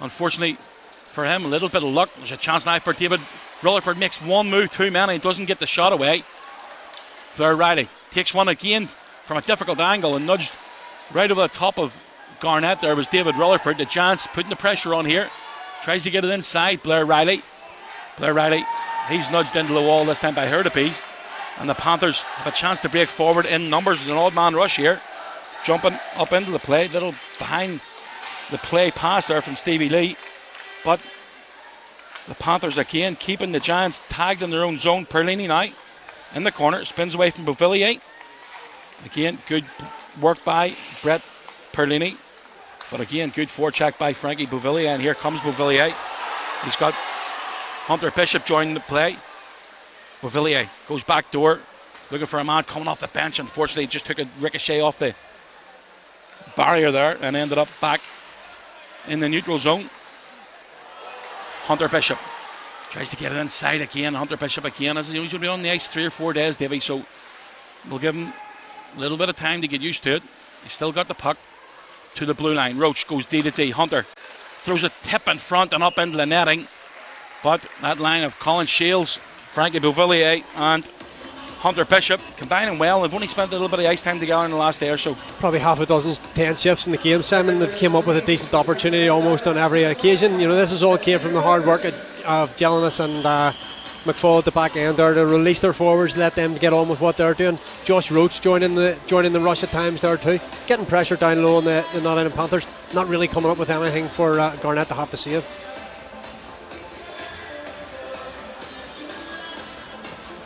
unfortunately for him, a little bit of luck. There's a chance now for David Rutherford, makes one move too many, doesn't get the shot away. Blair Riley takes one again from a difficult angle and nudged right over the top of Garnett. There was David Rutherford. The Giants putting the pressure on here. Tries to get it inside. Blair Riley, he's nudged into the wall this time by Hurtepes. And the Panthers have a chance to break forward in numbers. There's an odd man rush here. Jumping up into the play. Little behind the play pass there from Stevie Lee. But the Panthers again keeping the Giants tagged in their own zone. Perlini now in the corner. Spins away from Beauvillier. Again, good work by Brett Perlini. But again, good forecheck by Frankie Beauvillier. And here comes Beauvillier. He's got Hunter Bishop joining the play. Beauvillier goes back door, looking for a man coming off the bench. Unfortunately, just took a ricochet off the barrier there and ended up back in the neutral zone. Hunter Bishop tries to get it inside again. Hunter Bishop again, as he's been on the ice 3 or 4 days, Davey, so we'll give him a little bit of time to get used to it. He's still got the puck to the blue line. Roach goes D to D. Hunter throws a tip in front and up into the netting. But that line of Colin Shields, Frankie Beauvillier and Hunter Bishop combining well. They've only spent a little bit of ice time together in the last day or so. Probably half a dozen 10 shifts in the game, Simon. They've came up with a decent opportunity almost on every occasion. You know, this is all came from the hard work of Jelinas and McFall at the back end there to release their forwards, let them get on with what they're doing. Josh Roach joining the rush at times there too, getting pressure down low on the Nottingham Panthers, not really coming up with anything for Garnett to have to save.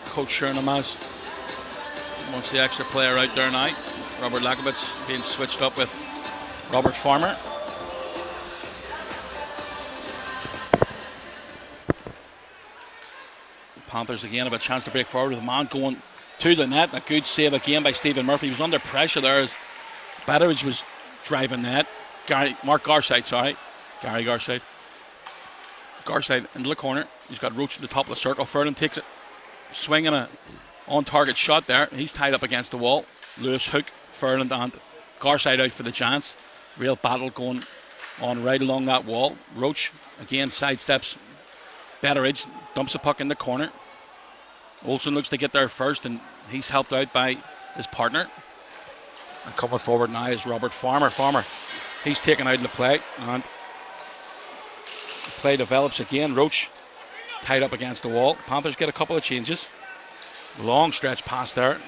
Coach Chernamaz wants the extra player out there now. Robert Lakowitz being switched up with Robert Farmer. Panthers again have a chance to break forward with a man going to the net. A good save again by Stephen Murphy. He was under pressure there as Betteridge was driving that. Gary Garside into the corner. He's got Roach in the top of the circle. Furlan takes it, swinging a on-target shot there. He's tied up against the wall. Lewis, Hook, Furlan and Garside out for the Giants. Real battle going on right along that wall. Roach again sidesteps Betteridge, dumps a puck in the corner. Olsen looks to get there first, and he's helped out by his partner. And coming forward now is Robert Farmer. He's taken out in the play, and the play develops again. Roach tied up against the wall. Panthers get a couple of changes. Long stretch pass there.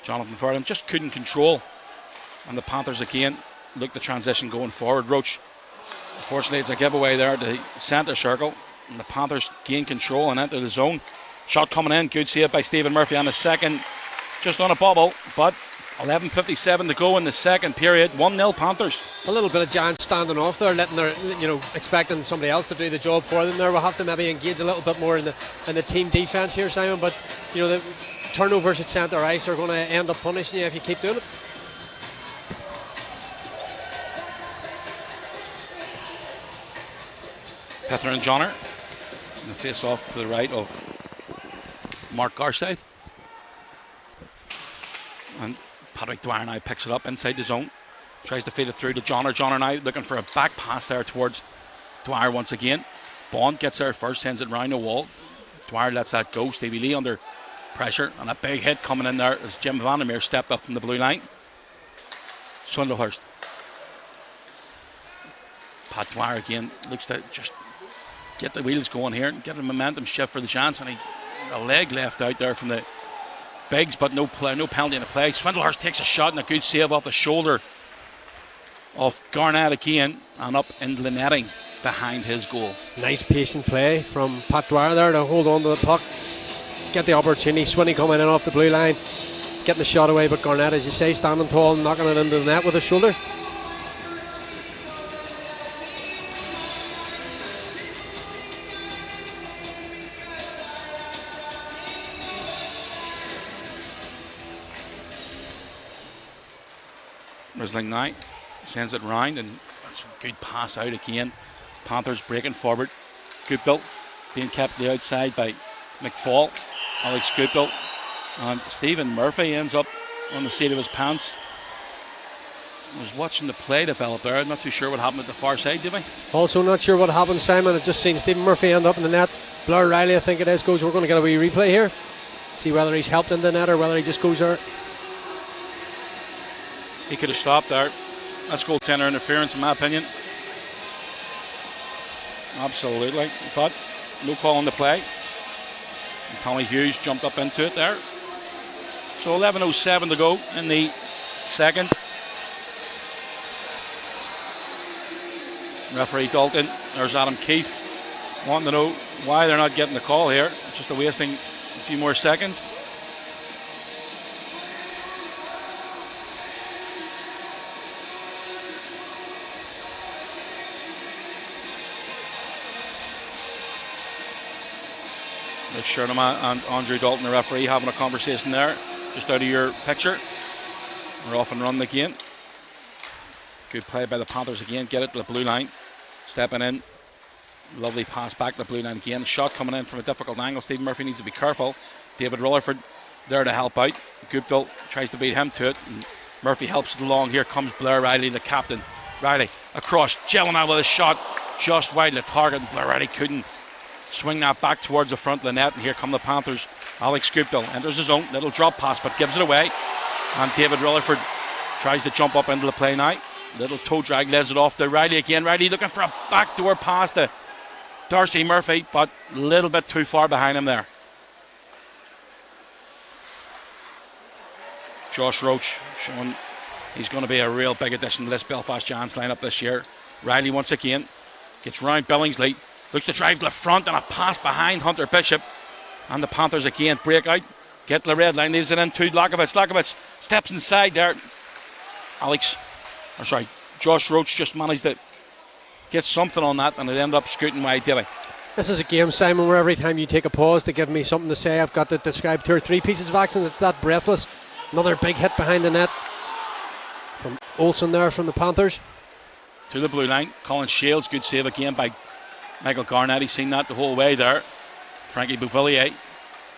Jonathan Furlan just couldn't control, and the Panthers again look to transition going forward. Roach, unfortunately, it's a giveaway there to the centre circle, and the Panthers gain control and enter the zone. Shot coming in, good save by Stephen Murphy on the second, just on a bubble, but 11:57 to go in the second period. 1-0 Panthers. A little bit of Giants standing off there, letting their, expecting somebody else to do the job for them there. We'll have to maybe engage a little bit more in the team defence here, Simon, but the turnovers at centre ice are going to end up punishing you if you keep doing it. Pether and Johnner. The face off to the right of Mark Garside. And Patrick Dwyer now picks it up inside the zone. Tries to feed it through to Johnner. Johnner now looking for a back pass there towards Dwyer once again. Bond gets there first, sends it round the wall. Dwyer lets that go. Stevie Lee under pressure, and a big hit coming in there as Jim Vandermeer stepped up from the blue line. Swindlehurst. Pat Dwyer again looks to just get the wheels going here and get a momentum shift for the chance, and a leg left out there from the Biggs, but no penalty in the play. Swindlehurst takes a shot and a good save off the shoulder of Garnett again, and up into the netting behind his goal. Nice patient play from Pat Dwyer there to hold on to the puck, get the opportunity. Swinney coming in off the blue line, getting the shot away, but Garnett, as you say, standing tall and knocking it into the net with his shoulder. Risling now sends it round, and that's a good pass out again. Panthers breaking forward. Guptill being kept the outside by McFall. Alex Guptill, and Stephen Murphy ends up on the seat of his pants. I was watching the play develop there. I'm not too sure what happened at the far side, did we? Also not sure what happened, Simon. I've just seen Stephen Murphy end up in the net. Blair Riley, I think it is, goes. We're going to get a wee replay here, see whether he's helped in the net or whether he just goes there. He could have stopped there. That's goaltender interference, in my opinion. Absolutely. But no call on the play. And Tommy Hughes jumped up into it there. So 11:07 to go in the second. Referee Dalton, there's Adam Keefe, wanting to know why they're not getting the call here. It's just wasting a few more seconds. Nick Sherman and Andrew Dalton, the referee, having a conversation there, just out of your picture. We're off and running again. Good play by the Panthers again. Get it to the blue line. Stepping in. Lovely pass back to the blue line again. Shot coming in from a difficult angle. Stephen Murphy needs to be careful. David Rutherford there to help out. Guptill tries to beat him to it. And Murphy helps it along. Here comes Blair Riley, the captain. Riley across. Gelling out with a shot just wide of the target. Blair Riley couldn't swing that back towards the front of the net. And here come the Panthers. Alex Guptill enters his own. Little drop pass, but gives it away. And David Rutherford tries to jump up into the play now. Little toe drag, lays it off to Riley again. Riley looking for a backdoor pass to Darcy Murphy, but a little bit too far behind him there. Josh Roach showing he's going to be a real big addition to this Belfast Giants lineup this year. Riley once again gets round Billingsley, looks to drive to the front, and a pass behind Hunter Bishop. And the Panthers again break out, get to the red line, leaves it in to Lakovitz. Lakovitz steps inside there. Josh Roach just managed to get something on that, and it ended up scooting wide, did he? This is a game, Simon, where every time you take a pause to give me something to say, I've got to describe 2 or 3 pieces of action. It's that breathless. Another big hit behind the net from Olsen there from the Panthers. To the blue line, Colin Shields, good save again by Michael Garnett. He's seen that the whole way there. Frankie Bouvillier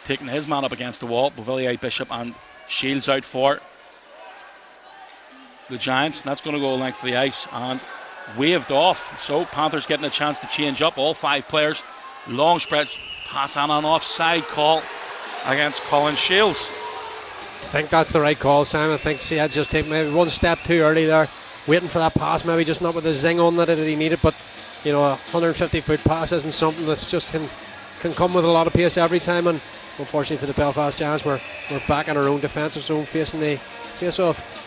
taking his man up against the wall. Bouvillier, Bishop and Shields out for the Giants. And that's going to go length of the ice and waved off. So Panthers getting a chance to change up all 5 players. Long stretch pass on an offside call against Colin Shields. I think that's the right call, Simon. I think he had just taken maybe one step too early there, waiting for that pass, maybe just not with the zing on that he needed. But you know, a 150-foot pass isn't something that's just can come with a lot of pace every time. And unfortunately for the Belfast Giants, we're back in our own defensive zone facing the face-off.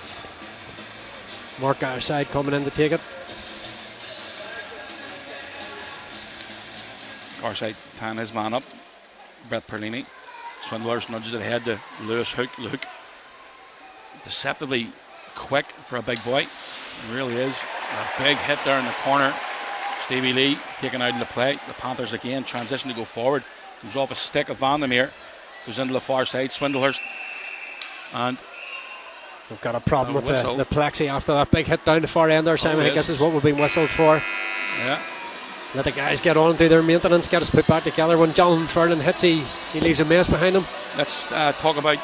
Mark Garside coming in to take it. Garside tying his man up. Brett Perlini. Swindlers nudges it ahead to Lewis Hook. Hook deceptively quick for a big boy. It really is. A big hit there in the corner. Stevie Lee taken out of the play. The Panthers again transition to go forward. Comes off a stick of Vandermeer. Goes into the far side. Swindlehurst. And we've got a problem with the plexi after that big hit down the far end there, Simon. I think this is what we've been whistled for. Yeah. Let the guys get on, do their maintenance, get us put back together. When Jonathan Furlan hits, he leaves a mess behind him. Let's talk about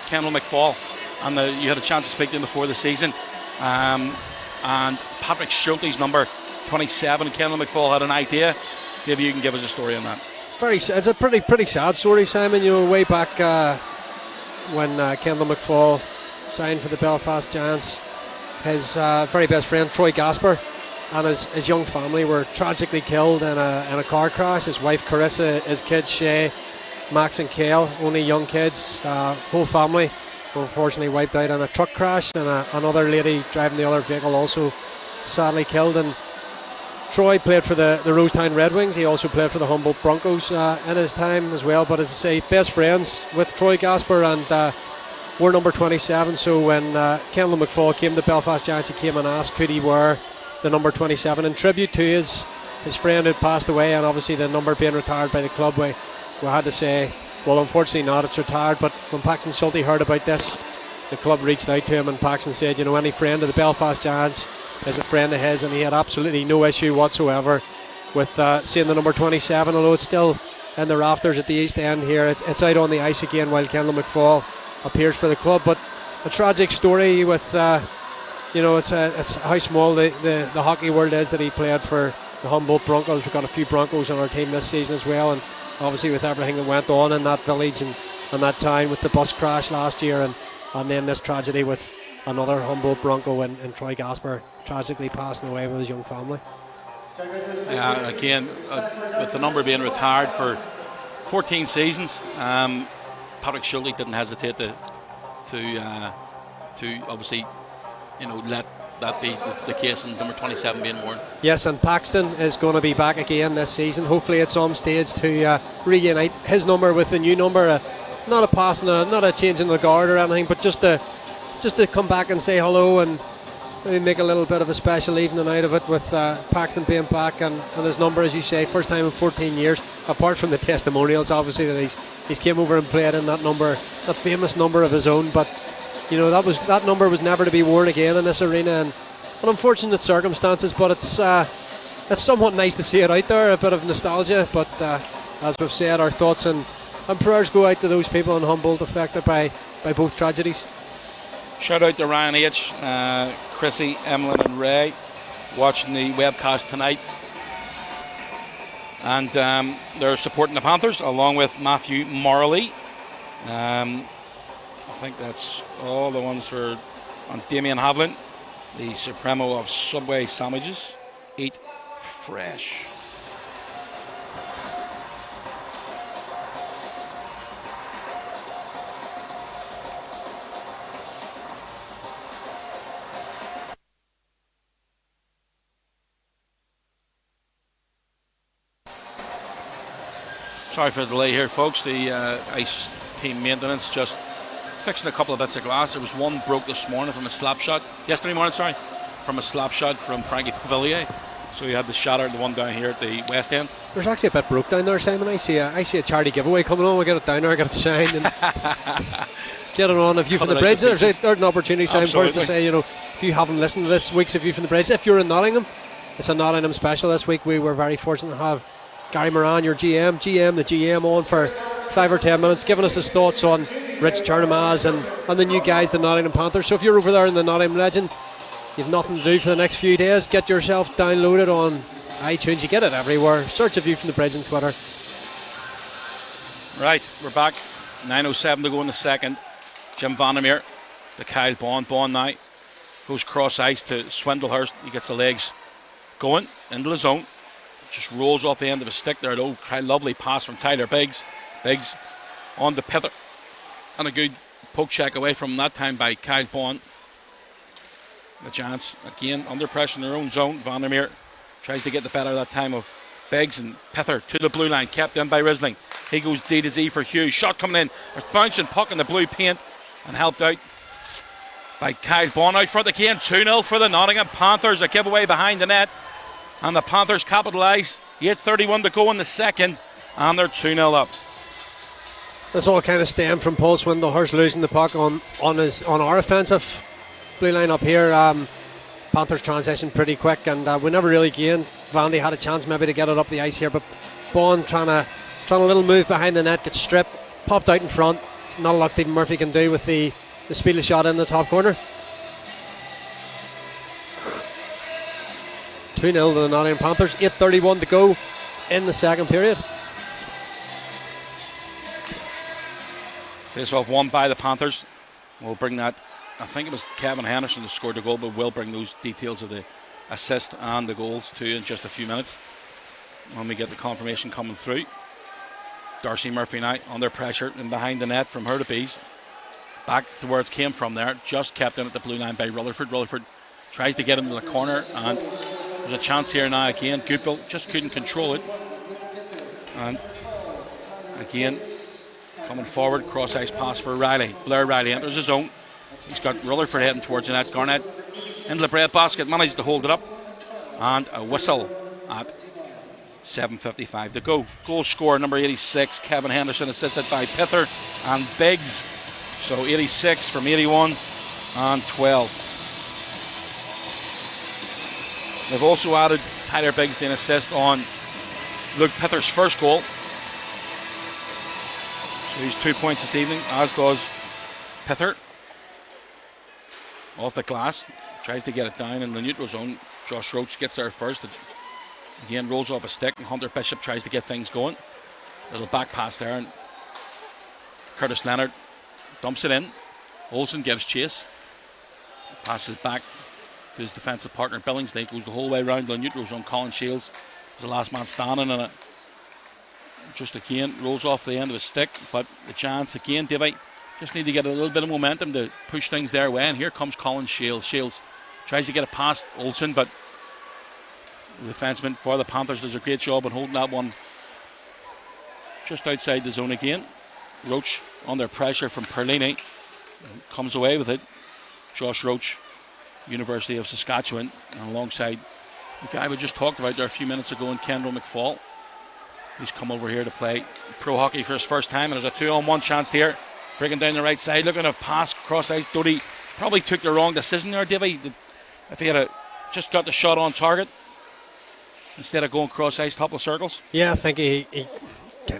Kendall McFall. And you had a chance to speak to him before the season. And Patrick Schulte's number 27. Kendall McFall had an idea Maybe you can give us a story on that. It's a pretty sad story, Simon. You know, way back when Kendall McFall signed for the Belfast Giants, his very best friend Troy Gasper and his young family were tragically killed in a car crash. His wife Carissa, his kids Shay, Max and Kale, only young kids, whole family unfortunately wiped out in a truck crash, and another lady driving the other vehicle also sadly killed. And Troy played for the Rosetown Red Wings. He also played for the Humboldt Broncos in his time as well. But as I say, best friends with Troy Gasper, and we're number 27. So when Kendall McFall came to Belfast Giants, he came and asked could he wear the number 27 in tribute to his friend who had passed away, and obviously the number being retired by the club. We had to say, well, unfortunately not, it's retired. But when Paxton Schulte heard about this, the club reached out to him, and Paxton said, you know, any friend of the Belfast Giants is a friend of his, and he had absolutely no issue whatsoever with seeing the number 27, although it's still in the rafters at the East End here. It's out on the ice again while Kendall McFall appears for the club. But a tragic story with, you know, it's how small the hockey world is that he played for the Humboldt Broncos. We've got a few Broncos on our team this season as well, and obviously with everything that went on in that village and that town with the bus crash last year, and then this tragedy with another Humboldt Bronco and Troy Gasper tragically passing away with his young family. Again, with the number being retired for 14 seasons, Patrick Schulte didn't hesitate to obviously, you know, let that be the case, and number 27 being worn. Yes, and Paxton is going to be back again this season, hopefully at some stage, to reunite his number with the new number. Not a pass, not a change in the guard or anything, but just to come back and say hello and maybe make a little bit of a special evening out of it with Paxton being back and his number, as you say, first time in 14 years, apart from the testimonials obviously that he's came over and played in that number, that famous number of his own. But you know, that number was never to be worn again in this arena, and unfortunate circumstances, but it's somewhat nice to see it out there, a bit of nostalgia. But as we've said, our thoughts and prayers go out to those people in Humboldt affected by both tragedies. Shout out to Ryan H, Chrissy, Emlyn and Ray watching the webcast tonight, and they're supporting the Panthers along with Matthew Morley. I think that's all the ones on Damien Havlin, the Supremo of Subway sandwiches. Eat fresh. Sorry for the delay here, folks. The ice team maintenance just fixing a couple of bits of glass. There was one broke this morning from a slap shot. Yesterday morning, sorry. From a slap shot from Frankie Pavilier. So you had to shatter the one down here at the West End. There's actually a bit broke down there, Simon. I see a charity giveaway coming on. We'll get it down there, get it signed, and get it on. A View from the Bridge. There's an opportunity, Simon, for us to say, you know, if you haven't listened to this week's A View from the Bridge, if you're in Nottingham, it's a Nottingham special this week. We were very fortunate to have Gary Moran, your the GM, on for 5 or 10 minutes, giving us his thoughts on Rich Chernamaz and the new guys, the Nottingham Panthers. So if you're over there in the Nottingham Legend, you've nothing to do for the next few days, get yourself downloaded on iTunes. You get it everywhere. Search A View from the Bridge on Twitter. Right, we're back. 9:07 to go in the second. Jim Vandermeer, the Kyle Bond now, goes cross ice to Swindlehurst. He gets the legs going into the zone. Just rolls off the end of his stick there. Lovely pass from Tyler Biggs. Biggs on to Pither. And a good poke check away from that time by Kyle Bond. The Giants, again, under pressure in their own zone. Vandermeer tries to get the better that time of Biggs, and Pither to the blue line, kept in by Risling. He goes D to Z for Hughes. Shot coming in. There's bouncing puck in the blue paint and helped out by Kyle Bond. Out front again, 2-0 for the Nottingham Panthers. A giveaway behind the net. And the Panthers capitalise. 8:31 to go in the second, and they're 2-0 up. This all kind of stemmed from Paul Swindlehurst losing the puck on our offensive blue line up here. Panthers transition pretty quick, and we never really gained. Vandy had a chance maybe to get it up the ice here, but Bond trying a little move behind the net, gets stripped, popped out in front. Not a lot Stephen Murphy can do with the speedy shot in the top corner. 2-0 to the Nottingham Panthers. 8:31 to go in the second period. Face off won by the Panthers. We'll bring that. I think it was Kevin Henderson that scored the goal, but we'll bring those details of the assist and the goals to you in just a few minutes when we get the confirmation coming through. Darcy Murphy now under pressure and behind the net from her to Bees. Back to where it came from there. Just kept in at the blue line by Rutherford. Rutherford tries to get into the corner, and there's a chance here now again. Goupil just couldn't control it. And again, coming forward, cross ice pass for Riley. Blair Riley enters his own. He's got Rutherford heading towards the net. Garnett into the bread basket, managed to hold it up. And a whistle at 7:55 to go. Goal scorer number 86, Kevin Henderson, assisted by Pither and Biggs. So 86 from 81 and 12. They've also added Tyler Biggs to an assist on Luke Pither's first goal. So he's 2 points this evening, as does Pither. Off the glass, tries to get it down in the neutral zone. Josh Roach gets there first. Again, rolls off a stick, and Hunter Bishop tries to get things going. Little back pass there, and Curtis Leonard dumps it in. Olsen gives chase. Passes back to his defensive partner Billingsley. Goes the whole way around the neutral zone. Colin Shields is the last man standing in it. Just again rolls off the end of his stick, but the chance again, Davey, just need to get a little bit of momentum to push things their way. And here comes Colin Shields. Shields tries to get it past Olsen, but the defenseman for the Panthers does a great job on holding that one just outside the zone again. Roach under pressure from Perlini, comes away with it. Josh Roach, University of Saskatchewan, and alongside the guy we just talked about there a few minutes ago in Kendall McFall. He's come over here to play pro hockey for his first time, and there's a 2-on-1 chance here. Breaking down the right side, looking to pass cross ice. Doty probably took the wrong decision there, Davey. If he had just got the shot on target instead of going cross ice, top of circles. Yeah, I think he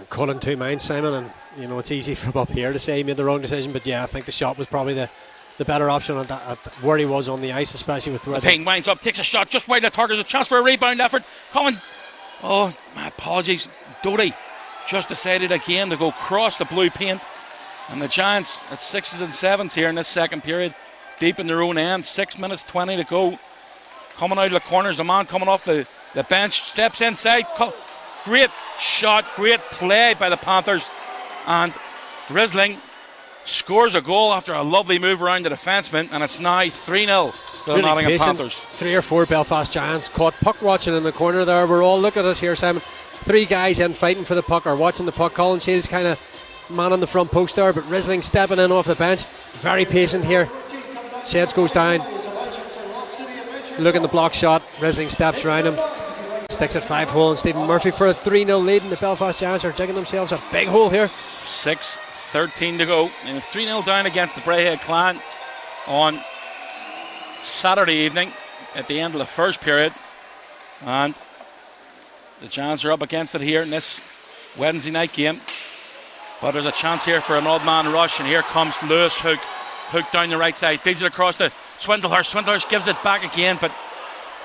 cut in two minds, Simon, and you know it's easy from up here to say he made the wrong decision, but yeah, I think the shot was probably the better option at where he was on the ice, especially with the Payne winds up, takes a shot just wide of the target. There's a chance for a rebound effort. Colin, oh, my apologies. Doty just decided again to go across the blue paint. And the Giants at 6s and 7s here in this second period, deep in their own end. 6 minutes 20 to go. Coming out of the corners, a man coming off the bench, steps inside. Great shot, great play by the Panthers. And Risling scores a goal after a lovely move around the defenseman, and it's now 3-0 to the Nottingham Panthers. 3 or 4 Belfast Giants caught puck watching in the corner there. We're all, look at us here, Simon. 3 guys in fighting for the puck or watching the puck. Colin Shields kind of man on the front post there, but Risling stepping in off the bench. Very patient here. Sheds goes down. Looking the block shot. Risling steps around him. Sticks it 5-hole, and Stephen Murphy for a 3-0 lead, and the Belfast Giants are digging themselves a big hole here. 6:13 to go, and 3-0 down against the Braehead Clan on Saturday evening at the end of the first period. And the Giants are up against it here in this Wednesday night game. But there's a chance here for an odd man rush, and here comes Lewis Hook. Hook down the right side, feeds it across to Swindlehurst. Swindlehurst gives it back again, but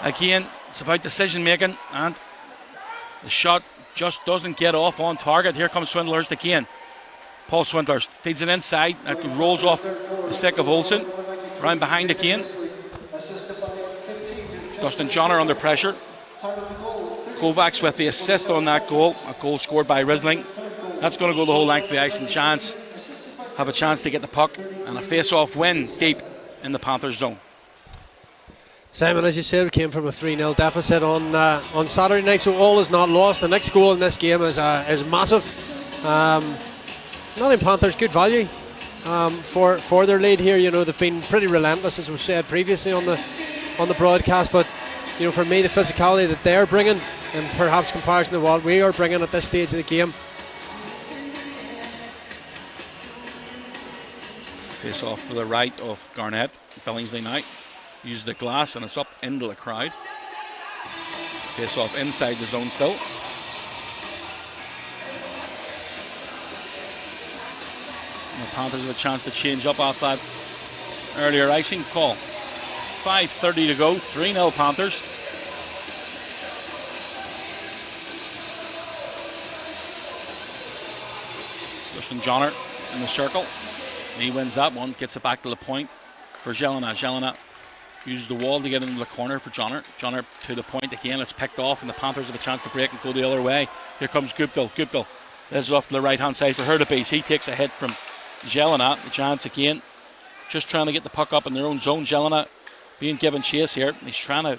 again, it's about decision making, and the shot just doesn't get off on target. Here comes Swindlehurst again. Paul Swindlehurst feeds it inside. That rolls off the stick of Olsen. Round behind again. Dustin Johnner under pressure. Kovacs with the assist on that goal. A goal scored by Risling. That's going to go the whole length of the ice, and the Giants have a chance to get the puck and a face-off win deep in the Panthers zone. Simon, as you said, we came from a 3-0 deficit on Saturday night, so all is not lost. The next goal in this game is massive. Nottingham Panthers, good value for their lead here. You know, they've been pretty relentless, as we've said previously on the broadcast, but you know, for me, the physicality that they're bringing, in perhaps comparison to what we are bringing at this stage of the game. Face off to the right of Garnett. Billingsley now uses the glass, and it's up into the crowd. Face off inside the zone still. And the Panthers have a chance to change up off that earlier icing call. 5:30 to go. 3-0 Panthers. Royston Johnner in the circle. And he wins that one, gets it back to the point for Jelena. Jelena uses the wall to get into the corner for Johnner. Johnner to the point again. It's picked off, and the Panthers have a chance to break and go the other way. Here comes Guptill. Guptill is off to the right hand side for Hurtubise. He takes a hit from Jelena. The chance again. Just trying to get the puck up in their own zone. Jelena being given chase here. He's trying to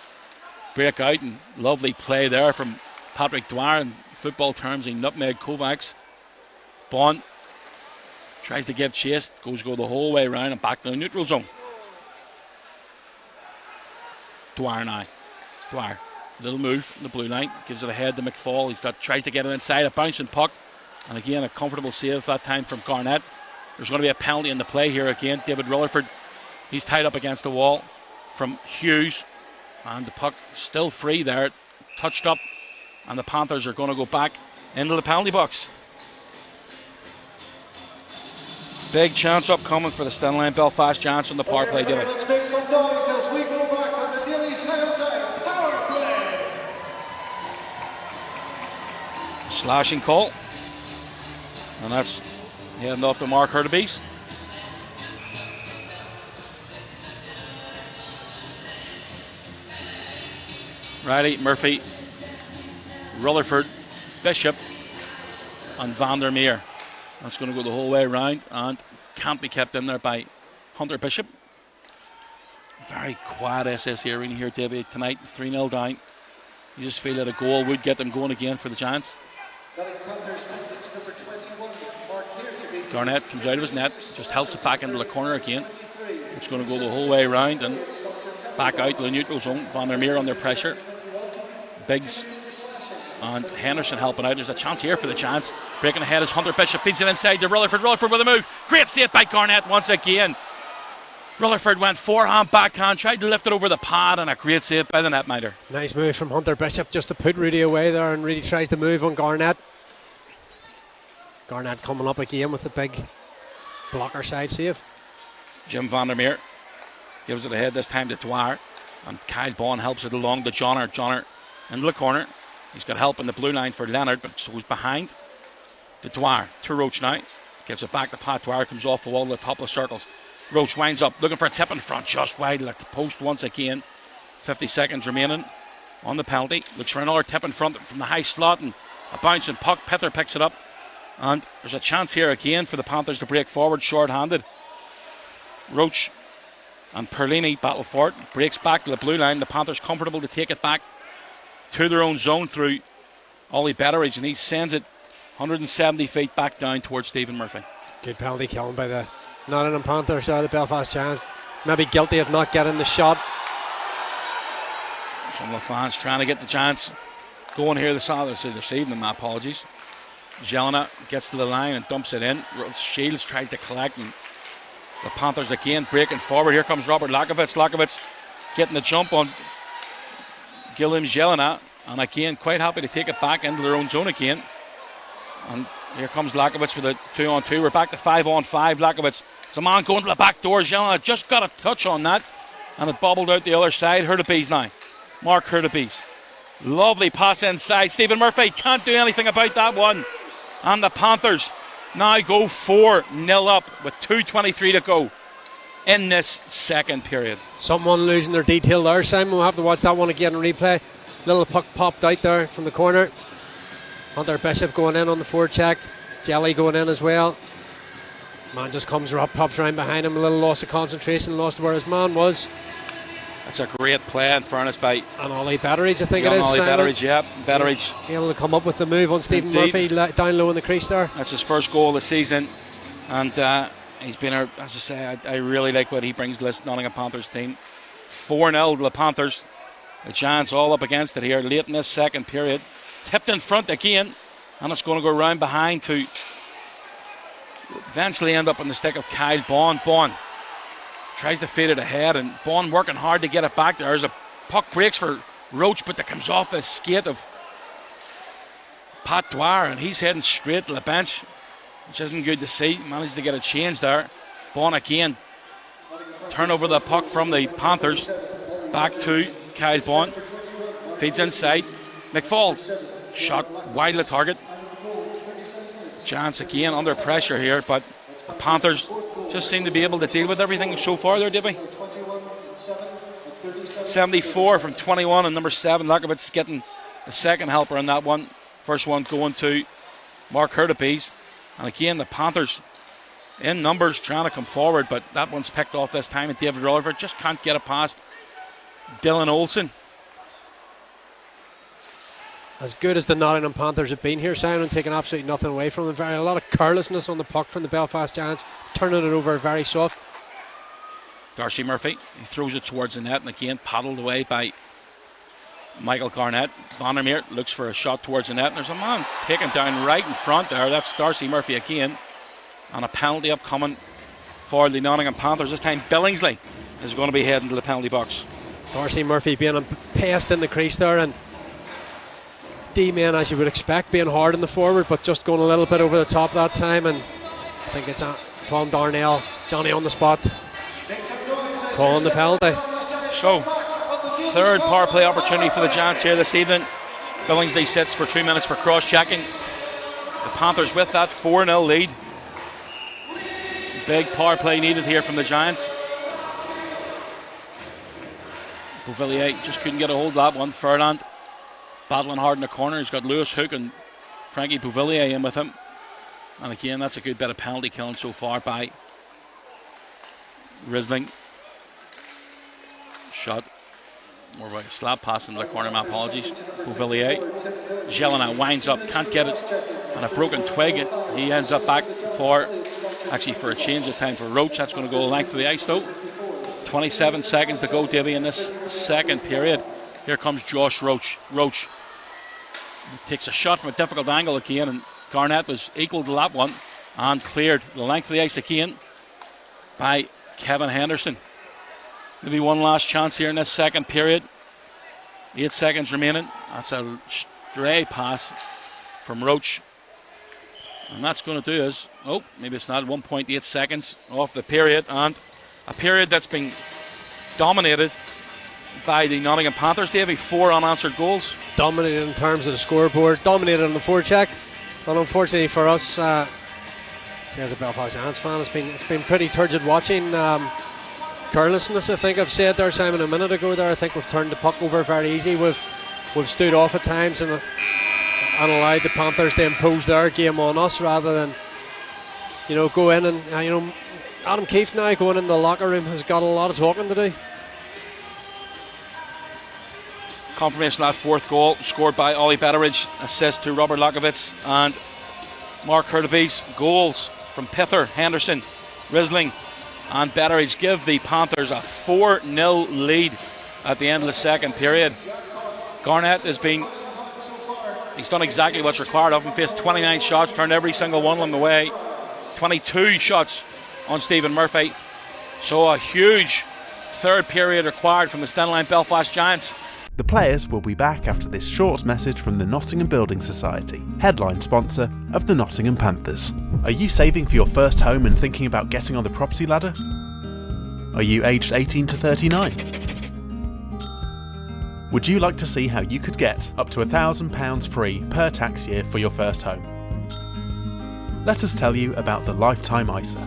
break out, and lovely play there from Patrick Dwyer. In football terms, he nutmeg Kovacs. Bond tries to give chase. Go the whole way around and back to the neutral zone. Dwyer now. Dwyer. Little move in the blue line. Gives it ahead to McFall. Tries to get it inside. A bouncing puck. And again, a comfortable save that time from Garnett. There's going to be a penalty in the play here again. David Rutherford. He's tied up against the wall from Hughes. And the puck still free there. Touched up. And the Panthers are going to go back into the penalty box. Big chance upcoming for the Stenline Belfast Giants on the power play. Let's make some noise as we go back on the EIHL power play. Slashing call. And that's heading off to Mark Hurtubise. Riley, Murphy, Rutherford, Bishop, and Vandermeer. That's going to go the whole way around and can't be kept in there by Hunter Bishop. Very quiet SSE Arena here, David, tonight. 3-0 down. You just feel that a goal would get them going again for the Giants. Garnett comes out of his net, just helps it back into the corner again. It's going to go the whole way around and back out to the neutral zone. Vandermeer under pressure. Biggs and Henderson helping out. There's a chance here for the Giants. Breaking ahead as Hunter Bishop feeds it inside to Rutherford. Rutherford with a move. Great save by Garnett once again. Rutherford went forehand, backhand, tried to lift it over the pad, and a great save by the netminder. Nice move from Hunter Bishop just to put Rudy away there, and Rudy tries to move on Garnett. Garnett coming up again with the big blocker side save. Jim Vandermeer gives it ahead this time to Dwyer, and Kyle Bond helps it along to Johnner. Johnner into the corner. He's got help in the blue line for Leonard, but goes behind to Dwyer. To Roach now. Gives it back to Pat Dwyer. Comes off the wall to the top of the circles. Roach winds up looking for a tip in front. Just wide at the post once again. 50 seconds remaining on the penalty. Looks for another tip in front from the high slot, and a bouncing puck. Pither picks it up. And there's a chance here again for the Panthers to break forward short-handed. Roach and Perlini battle for it. Breaks back to the blue line. The Panthers comfortable to take it back to their own zone through Ollie Betteridge, and he sends it 170 feet back down towards Stephen Murphy. Good penalty killing by the Nottingham Panthers there, the Belfast Giants. Maybe guilty of not getting the shot. Some of the fans trying to get the Giants going here this evening. My apologies. Jelena gets to the line and dumps it in. Shields tries to collect, and the Panthers again breaking forward. Here comes Robert Lakovitz. Lakovitz getting the jump on Guillaume Jelena, and again quite happy to take it back into their own zone again. And here comes Lakovitz with a 2-on-2. We're back to 5-on-5. Lakovitz, it's a man going to the back door. Jelena just got a touch on that, and it bobbled out the other side. Hurtubise now. Mark Hurtubise. Lovely pass inside. Stephen Murphy can't do anything about that one. And the Panthers now go 4-0 up with 2:23 to go in this second period. Someone losing their detail there, Simon. We'll have to watch that one again in replay. Little puck popped out there from the corner. Hunter Bishop going in on the forecheck. Jelly going in as well. Man just comes up, pops right behind him. A little loss of concentration, lost where his man was. That's a great play, in fairness, by and Ollie Betteridge, I think it is. Ollie Betteridge, yeah. Betteridge able to come up with the move on Stephen Murphy down low in the crease there. That's his first goal of the season, and he's been, as I say, I really like what he brings to this Nottingham Panthers team. 4-0 to the Panthers. The Giants all up against it here late in this second period. Tipped in front again, and it's going to go round behind to eventually end up on the stick of Kyle Bond. Bond tries to feed it ahead, and Bond working hard to get it back. There's a puck breaks for Roach, but that comes off the skate of Pat Dwyer, and he's heading straight to the bench, which isn't good to see. Managed to get a change there. Bond again. Turn over the puck from the Panthers. Back to Kyle Bond. Feeds inside. McFall. Shot wide of the target. Giants again under pressure here, but the Panthers just seem to be able to deal with everything so far there, Davey. 74 from 21, and number 7, Lakovitz, getting the second helper on that one. First one going to Mark Hurtubise. And again, the Panthers in numbers trying to come forward, but that one's picked off this time, and David Rutherford just can't get it past Dylan Olsen. As good as the Nottingham Panthers have been here, Simon, taking absolutely nothing away from them. A lot of carelessness on the puck from the Belfast Giants, turning it over very soft. Darcy Murphy, he throws it towards the net, and again paddled away by Michael Garnett. Vandermeer looks for a shot towards the net, and there's a man taken down right in front there. That's Darcy Murphy again, and a penalty upcoming for the Nottingham Panthers. This time Billingsley is going to be heading to the penalty box. Darcy Murphy being a pest in the crease there, and D-man, as you would expect, being hard in the forward, but just going a little bit over the top that time. And I think it's Tom Darnell, Johnny on the spot, calling the penalty. So, third power play opportunity for the Giants here this evening. Billingsley sits for 2 minutes for cross-checking. The Panthers with that 4-0 lead. Big power play needed here from the Giants. Beauvillier just couldn't get a hold of that one. Furland battling hard in the corner. He's got Lewis Hook and Frankie Beauvillier in with him. And again, that's a good bit of penalty killing so far by Risling. Shot. More by a slap pass into the corner, my apologies. Beauvillier. Jelena winds up, can't get it. And a broken twig. He ends up back for a change of time for Roach. That's going to go the length of the ice though. 27 seconds to go, Davy, in this second period. Here comes Josh Roach. Roach takes a shot from a difficult angle again, and Garnett was equal to that one and cleared the length of the ice again by Kevin Henderson. Maybe one last chance here in this second period. 8 seconds remaining. That's a stray pass from Roach. And that's going to do us. Oh, maybe it's not. 1.8 seconds off the period. And a period that's been dominated by the Nottingham Panthers, Davey. 4 unanswered goals. Dominated in terms of the scoreboard, dominated on the forecheck. But unfortunately for us, as a Belfast Giants fan, it's been pretty turgid watching. Carelessness, I think I've said there, Simon, a minute ago there. I think we've turned the puck over very easy. We've stood off at times and allowed the Panthers to impose their game on us rather than, go in and, Adam Keefe now going in the locker room has got a lot of talking to do. Confirmation of that fourth goal scored by Ollie Betteridge, assist to Robert Lakovitz and Mark Hurtubise. Goals from Pither, Henderson, Risling and Betteridge give the Panthers a 4-0 lead at the end of the second period. Garnett he's done exactly what's required of him. Faced 29 shots, turned every single one of them away. 22 shots on Stephen Murphy. So a huge third period required from the Stenline Belfast Giants. The players will be back after this short message from the Nottingham Building Society, headline sponsor of the Nottingham Panthers. Are you saving for your first home and thinking about getting on the property ladder? Are you aged 18 to 39? Would you like to see how you could get up to £1,000 free per tax year for your first home? Let us tell you about the Lifetime ISA.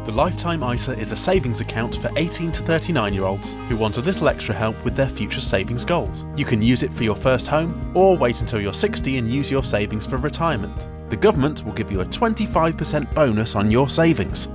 The Lifetime ISA is a savings account for 18 to 39-year-olds who want a little extra help with their future savings goals. You can use it for your first home or wait until you're 60 and use your savings for retirement. The government will give you a 25% bonus on your savings.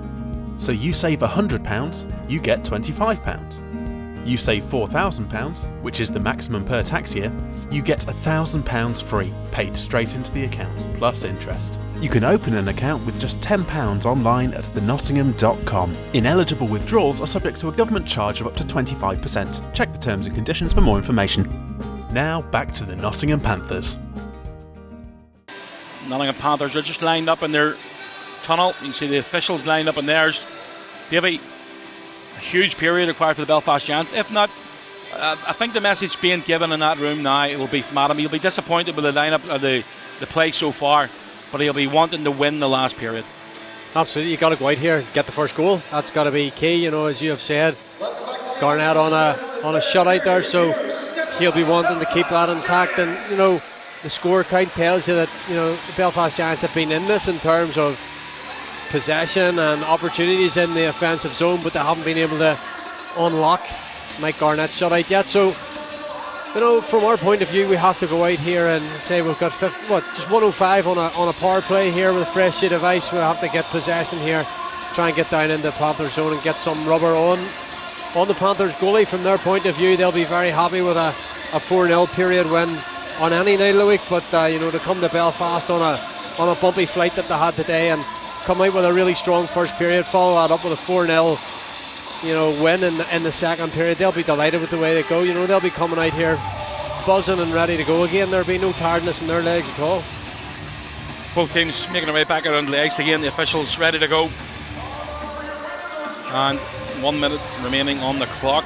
So you save £100, you get £25. You save £4,000, which is the maximum per tax year, you get £1,000 free, paid straight into the account, plus interest. You can open an account with just £10 online at thenottingham.com. Ineligible withdrawals are subject to a government charge of up to 25%. Check the terms and conditions for more information. Now back to the Nottingham Panthers. Nottingham Panthers are just lined up in their tunnel. You can see the officials lined up in theirs. Davey, a huge period required for the Belfast Giants. If not, I think the message being given in that room now, it will be from Adam. He'll be disappointed with the lineup of the play so far, but he'll be wanting to win the last period. Absolutely, you've got to go out here and get the first goal. That's got to be key, as you have said. Garnett on a shutout there, so he'll be wanting to keep that intact. And the score count tells you that the Belfast Giants have been in this in terms of possession and opportunities in the offensive zone, but they haven't been able to unlock Mike Garnett's shutout yet. So from our point of view, we have to go out here and say we've got just 105 on a power play here with a fresh sheet of ice. We'll have to get possession here, try and get down into the Panthers zone and get some rubber on the Panthers goalie. From their point of view, they'll be very happy with a 4-0 period win on any night of the week, but to come to Belfast on a bumpy flight that they had today and come out with a really strong first period, follow that up with a 4-0 win in the second period, they'll be delighted with the way they go. They'll be coming out here buzzing and ready to go again. There'll be no tiredness in their legs at all. Both teams making their way back out on the ice again. The officials ready to go, and 1 minute remaining on the clock.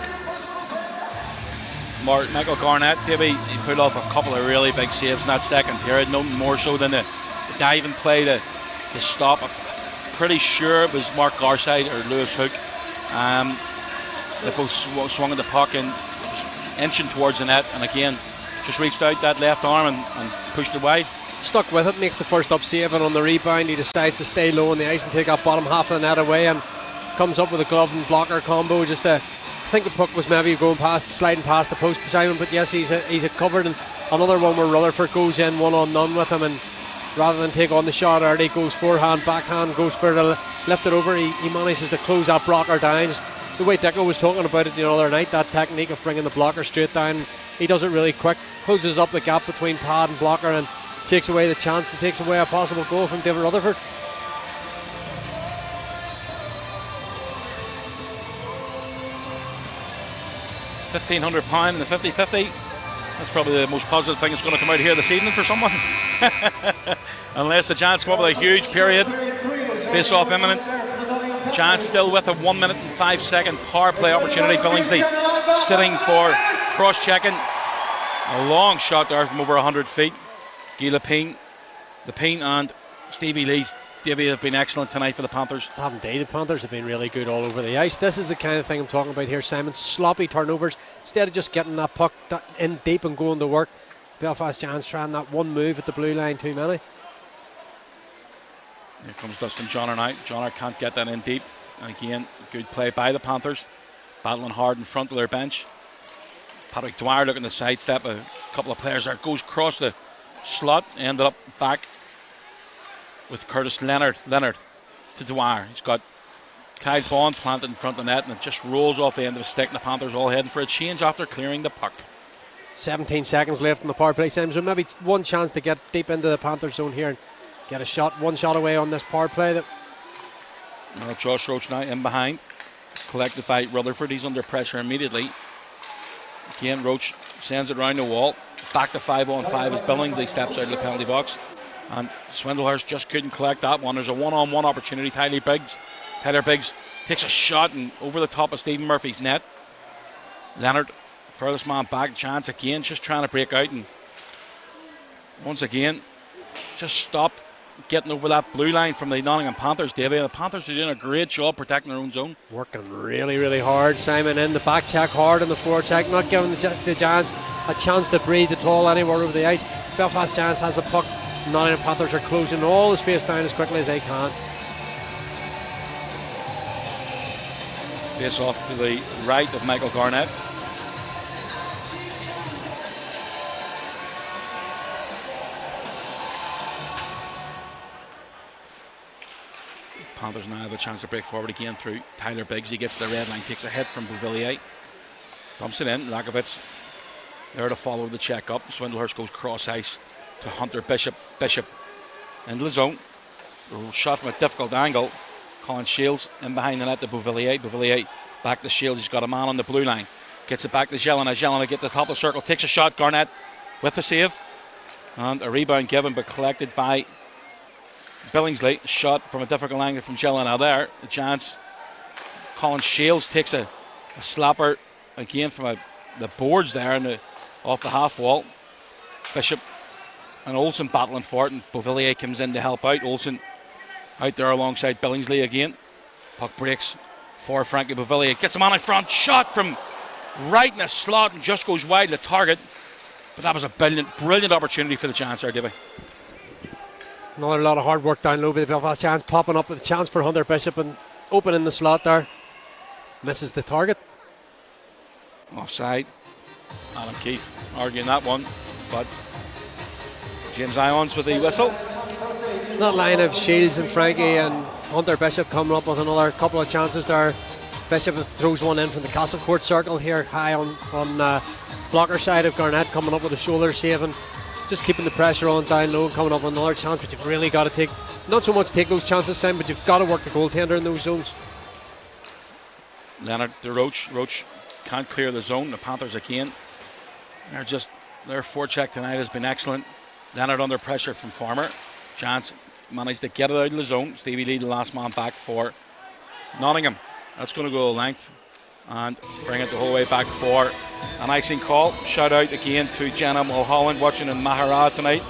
Michael Garnett, maybe he put off a couple of really big saves in that second period, no more so than the diving play to stop. I'm pretty sure it was Mark Garside or Lewis Hook. They both swung at the puck and inching towards the net, and again just reached out that left arm and pushed it wide. Stuck with it, makes the first up save, and on the rebound he decides to stay low on the ice and take that bottom half of the net away, and comes up with a glove and blocker combo. I think the puck was maybe sliding past the post, Simon, but yes, he's a covered. And another one where Rutherford goes in 1-on-1 with him, and rather than take on the shot early, goes forehand, backhand, goes for the lift it over. He manages to close that blocker down. Just the way Dicko was talking about it the other night, that technique of bringing the blocker straight down, he does it really quick, closes up the gap between pad and blocker, and takes away the chance and takes away a possible goal from David Rutherford. £1,500 in the 50-50. That's probably the most positive thing that's going to come out here this evening for someone. Unless the Giants come up with a huge period. Face off imminent. Giants still with a 1 minute and 5 second power play opportunity. Billingsley sitting for cross-checking. A long shot there from over 100 feet. Guy Lepine and Stevie Lee Davey have been excellent tonight for the Panthers. Indeed, the Panthers have been really good all over the ice. This is the kind of thing I'm talking about here, Simon. Sloppy turnovers. Instead of just getting that puck in deep and going to work, Belfast Giants trying that one move at the blue line too many. Here comes Dustin Johnner now. Johnner can't get that in deep. And again, good play by the Panthers. Battling hard in front of their bench. Patrick Dwyer looking to sidestep a couple of players there. Goes across the slot. Ended up back with Curtis Leonard to Dwyer. He's got Kyle Bond planted in front of the net, and it just rolls off the end of a stick. And the Panthers all heading for a change after clearing the puck. 17 seconds left in the power play, Sam. So maybe one chance to get deep into the Panthers zone here and get a shot, one shot away on this power play. Now Josh Roach now in behind, collected by Rutherford. He's under pressure immediately. Again, Roach sends it round the wall. Back to 5-on-5 as Billingsley steps out of the penalty box. And Swindlehurst just couldn't collect that one. There's a one-on-one opportunity. Tyler Biggs takes a shot and over the top of Stephen Murphy's net. Leonard, furthest man back, chance again, just trying to break out, and once again just stopped getting over that blue line from the Nottingham Panthers, Davey. The Panthers are doing a great job protecting their own zone. Working really, really hard, Simon, in the back check hard in the forward check, not giving the Giants a chance to breathe at all anywhere over the ice. Belfast Giants has the puck. Nottingham Panthers are closing all the space down as quickly as they can. Face off to the right of Michael Garnett. Panthers now have a chance to break forward again through Tyler Biggs. He gets to the red line, takes a hit from Bouvillier, dumps it in. Lakovitz there to follow the check up. Swindlehurst goes cross ice to Hunter Bishop into the zone. Shot from a difficult angle. Colin Shields in behind the net to Bouvillier back to Shields. He's got a man on the blue line, gets it back to Jelena. Jelena gets to the top of the circle, takes a shot. Garnett with the save, and a rebound given but collected by Billingsley. Shot from a difficult angle from Jelena there. The Giants, Colin Shields takes a slapper again from the boards there off the half wall. Bishop and Olsen battling for it, and Bouvillier comes in to help out. Olsen out there alongside Billingsley again. Puck breaks for Frankie Bouvillier. Gets a man in front. Shot from right in the slot and just goes wide to target. But that was a brilliant opportunity for the Giants there, Davey. Another lot of hard work down low by the Belfast Giants, popping up with a chance for Hunter Bishop and opening the slot there. Misses the target. Offside. Adam Keefe arguing that one, but James Irons with the whistle. That line of Shields and Frankie and Hunter Bishop coming up with another couple of chances there. Bishop throws one in from the Castle Court circle here, high on blocker side of Garnett, coming up with a shoulder saving, just keeping the pressure on down low and coming up with another chance. But you've really got to take, not so much take those chances, Sam, but you've got to work the goaltender in those zones. Leonard, the Roach can't clear the zone. The Panthers again, their forecheck tonight has been excellent. Leonard under pressure from Farmer. Chance managed to get it out of the zone. Stevie Lee, the last man back for Nottingham. That's going to go a length and bring it the whole way back for an icing call. Shout out again to Jenna Mulholland watching in Mahara tonight.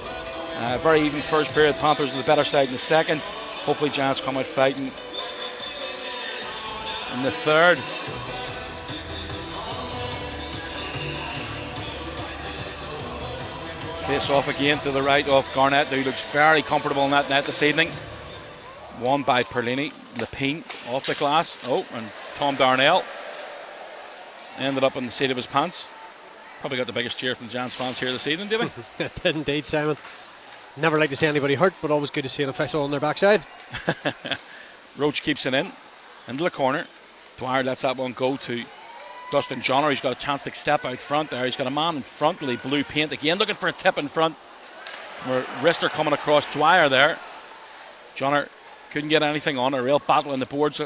Very even first period. Panthers on the better side in the second. Hopefully Giants come out fighting in the third. Face off again to the right of Garnett, who looks very comfortable in that net this evening. Won by Perlini. Lepine off the glass. Oh, and Tom Darnell ended up in the seat of his pants. Probably got the biggest cheer from Giants fans here this evening, David. It did indeed, Simon. Never like to see anybody hurt, but always good to see an official on their backside. Roach keeps it in, into the corner. Dwyer lets that one go to Dustin Johnner. He's got a chance to step out front there. He's got a man in front with blue paint again, looking for a tip in front. Rister coming across Dwyer there. Johnner couldn't get anything on. A real battle in the boards.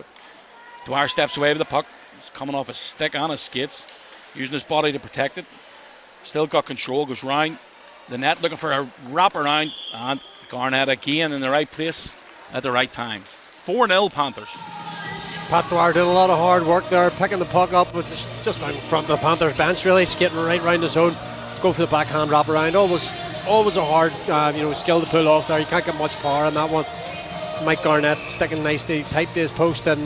Dwyer steps away with the puck. He's coming off his stick on his skates, using his body to protect it. Still got control. Goes round the net, looking for a wrap around, and Garnett again in the right place at the right time. 4-0 Panthers. Pat Dwyer did a lot of hard work there, picking the puck up with just in front of the Panthers bench, really skating right round the zone, go for the backhand wrap around. Always a hard skill to pull off there. You can't get much power on that one. Mike Garnett sticking nicely tight to his post and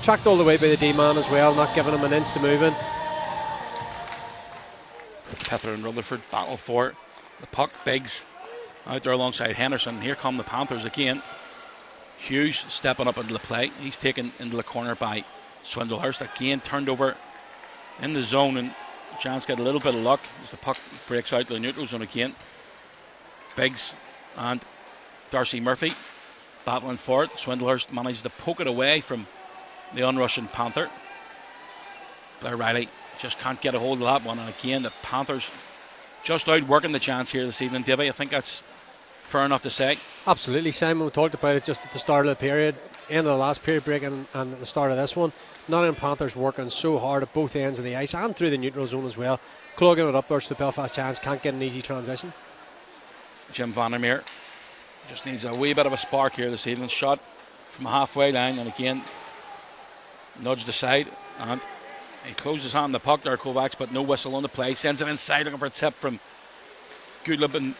tracked all the way by the D-man as well, not giving him an inch to move in. Pether and Rutherford battle for the puck. Biggs out there alongside Henderson. Here come the Panthers again. Hughes stepping up into the play. He's taken into the corner by Swindlehurst. Again turned over in the zone, and Giants get a little bit of luck as the puck breaks out the neutral zone again. Biggs and Darcy Murphy battling for it. Swindlehurst managed to poke it away from the unrushing Panther. Blair Riley just can't get a hold of that one, and again the Panthers just out working the Giants here this evening. Davey, I think that's fair enough to say. Absolutely, Simon. We talked about it just at the start of the period, end of the last period break and at the start of this one. Nottingham Panthers working so hard at both ends of the ice and through the neutral zone as well, clogging it up there so the Belfast Giants can't get an easy transition. Jim Vandermeer just needs a wee bit of a spark here this evening. Shot from a halfway line, and again nudged aside, and he closes his hand on the puck there, Kovacs, but no whistle on the play. Sends it inside, looking for a tip from Goodlib, and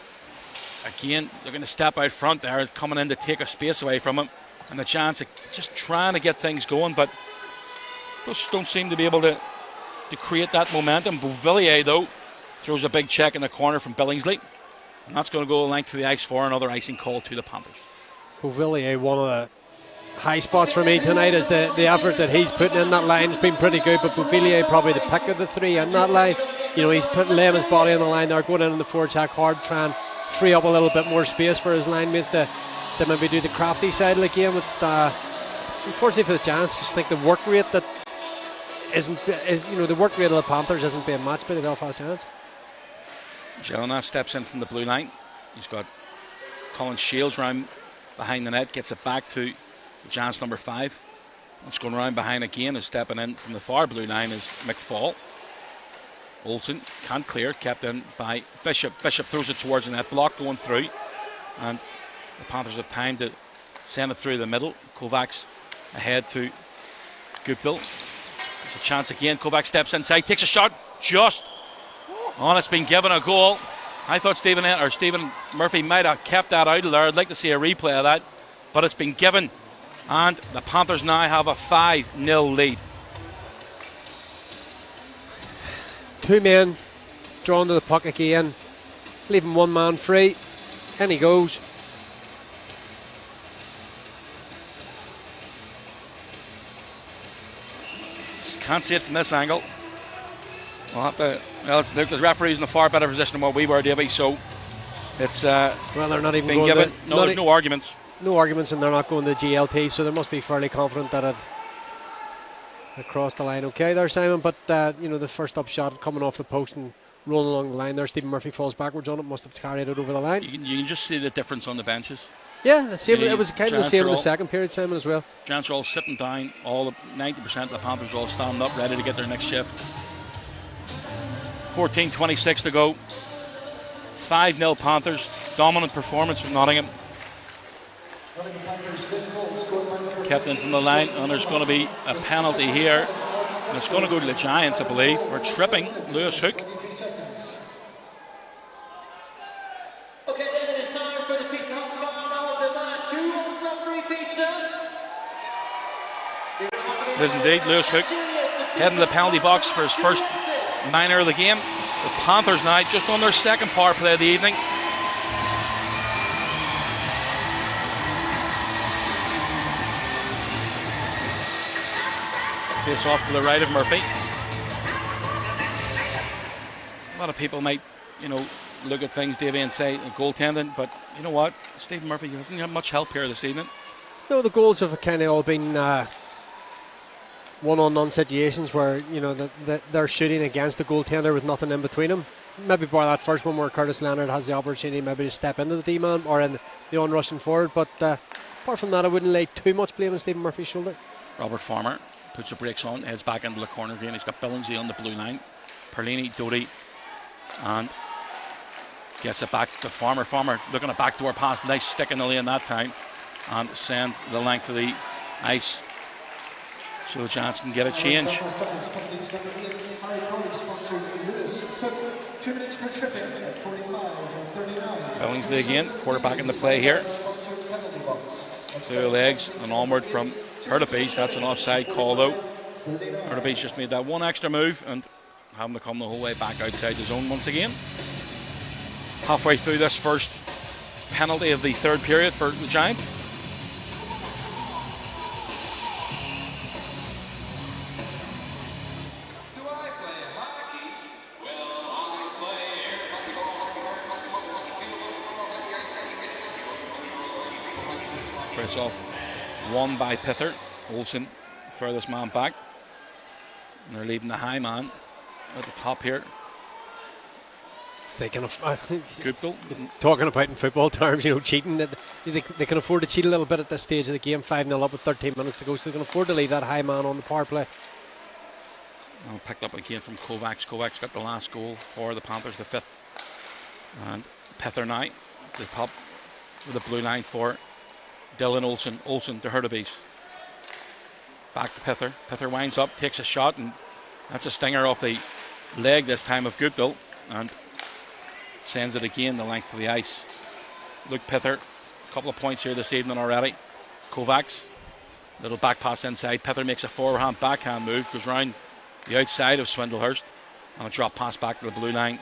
again looking to step out front there, coming in to take a space away from him, and the chance of just trying to get things going, but just don't seem to be able to create that momentum. Beauvillier though throws a big check in the corner from Billingsley, and that's going to go a length to the ice for another icing call to the Panthers. Beauvillier, one of the high spots for me tonight is the effort that he's putting in that line has been pretty good, but Beauvillier probably the pick of the three in that line. He's laying his body on the line there, going in the forecheck hard, trying to free up a little bit more space for his line mates to maybe do the crafty side of the game. With unfortunately for the Giants, just think the work rate that the work rate of the Panthers isn't being matched by the Belfast Giants. Jelena steps in from the blue line. He's got Colin Shields round behind the net, gets it back to Giants number 5. What's going round behind again is stepping in from the far blue line is McFall. Olsen can't clear, kept in by Bishop. Bishop throws it towards the net, block going through, and the Panthers have time to send it through the middle. Kovacs ahead to Guptill. There's a chance again. Kovacs steps inside, takes a shot, just on. It's been given a goal. I thought Stephen Murphy might have kept that out of there. I'd like to see a replay of that, but it's been given, and the Panthers now have a 5-0 lead. Two men drawn to the puck again, leaving one man free. In he goes. Can't see it from this angle. We'll have to. Well, the referee's in a far better position than what we were, Davey. So it's well, they're not even been given. There's no arguments. No arguments, and they're not going to GLT. So they must be fairly confident that it crossed the line. Okay, there, Simon. But the first up shot coming off the post and rolling along the line there. Stephen Murphy falls backwards on it. Must have carried it over the line. You can just see the difference on the benches. Yeah, the same. It was kind of the same in the second period, Simon, as well. Giants are all sitting down. All 90% of the Panthers are all standing up, ready to get their next shift. 14:26 to go. 5-0 Panthers. Dominant performance from Nottingham. Kept in from the line, and there's going to be a penalty here. And it's going to go to the Giants, I believe. We're tripping Lewis Hook. Okay, then it is time for the Pizza Hut final. Demand 2 on top 3 pizza. It is indeed Lewis Hook heading to the penalty box for his first minor of the game. The Panthers now just on their second power play of the evening. Face off to the right of Murphy. A lot of people might, look at things, Davey, and say goaltending, but you know what? Stephen Murphy, you haven't had much help here this evening. No, the goals have kind of all been one-on-one situations where they're shooting against the goaltender with nothing in between them. Maybe by that first one where Curtis Leonard has the opportunity maybe to step into the D-man or in the on-rushing forward, but apart from that, I wouldn't lay too much blame on Stephen Murphy's shoulder. Robert Farmer puts the brakes on, heads back into the corner again. He's got Billingsley on the blue line, Perlini, Doty, and gets it back to Farmer. Farmer looking at backdoor pass, nice stick in the lane that time, and sends the length of the ice so the Giants can get a change. Billingsley again, quarterback in the play here. Through legs and onward from Hurtubise. That's an offside call though. Hurtubise just made that one extra move and having to come the whole way back outside the zone once again. Halfway through this first penalty of the third period for the Giants. Face off won by Pither. Olsen furthest man back. And they're leaving the high man at the top here. Thinking of Guptill. Talking about in football terms, cheating. They can afford to cheat a little bit at this stage of the game. 5-0 up with 13 minutes to go, so they can afford to leave that high man on the power play. Picked up again from Kovacs. Kovacs got the last goal for the Panthers, the fifth. And Pither now, the top with the blue line for Dylan Olsen. Olsen to Hurtubise. Back to Pither. Pither winds up, takes a shot, and that's a stinger off the leg this time of Guptill. And sends it again the length of the ice. Luke Pither, a couple of points here this evening already. Kovacs, little back pass inside. Pither makes a forehand backhand move, goes round the outside of Swindlehurst, and a drop pass back to the blue line.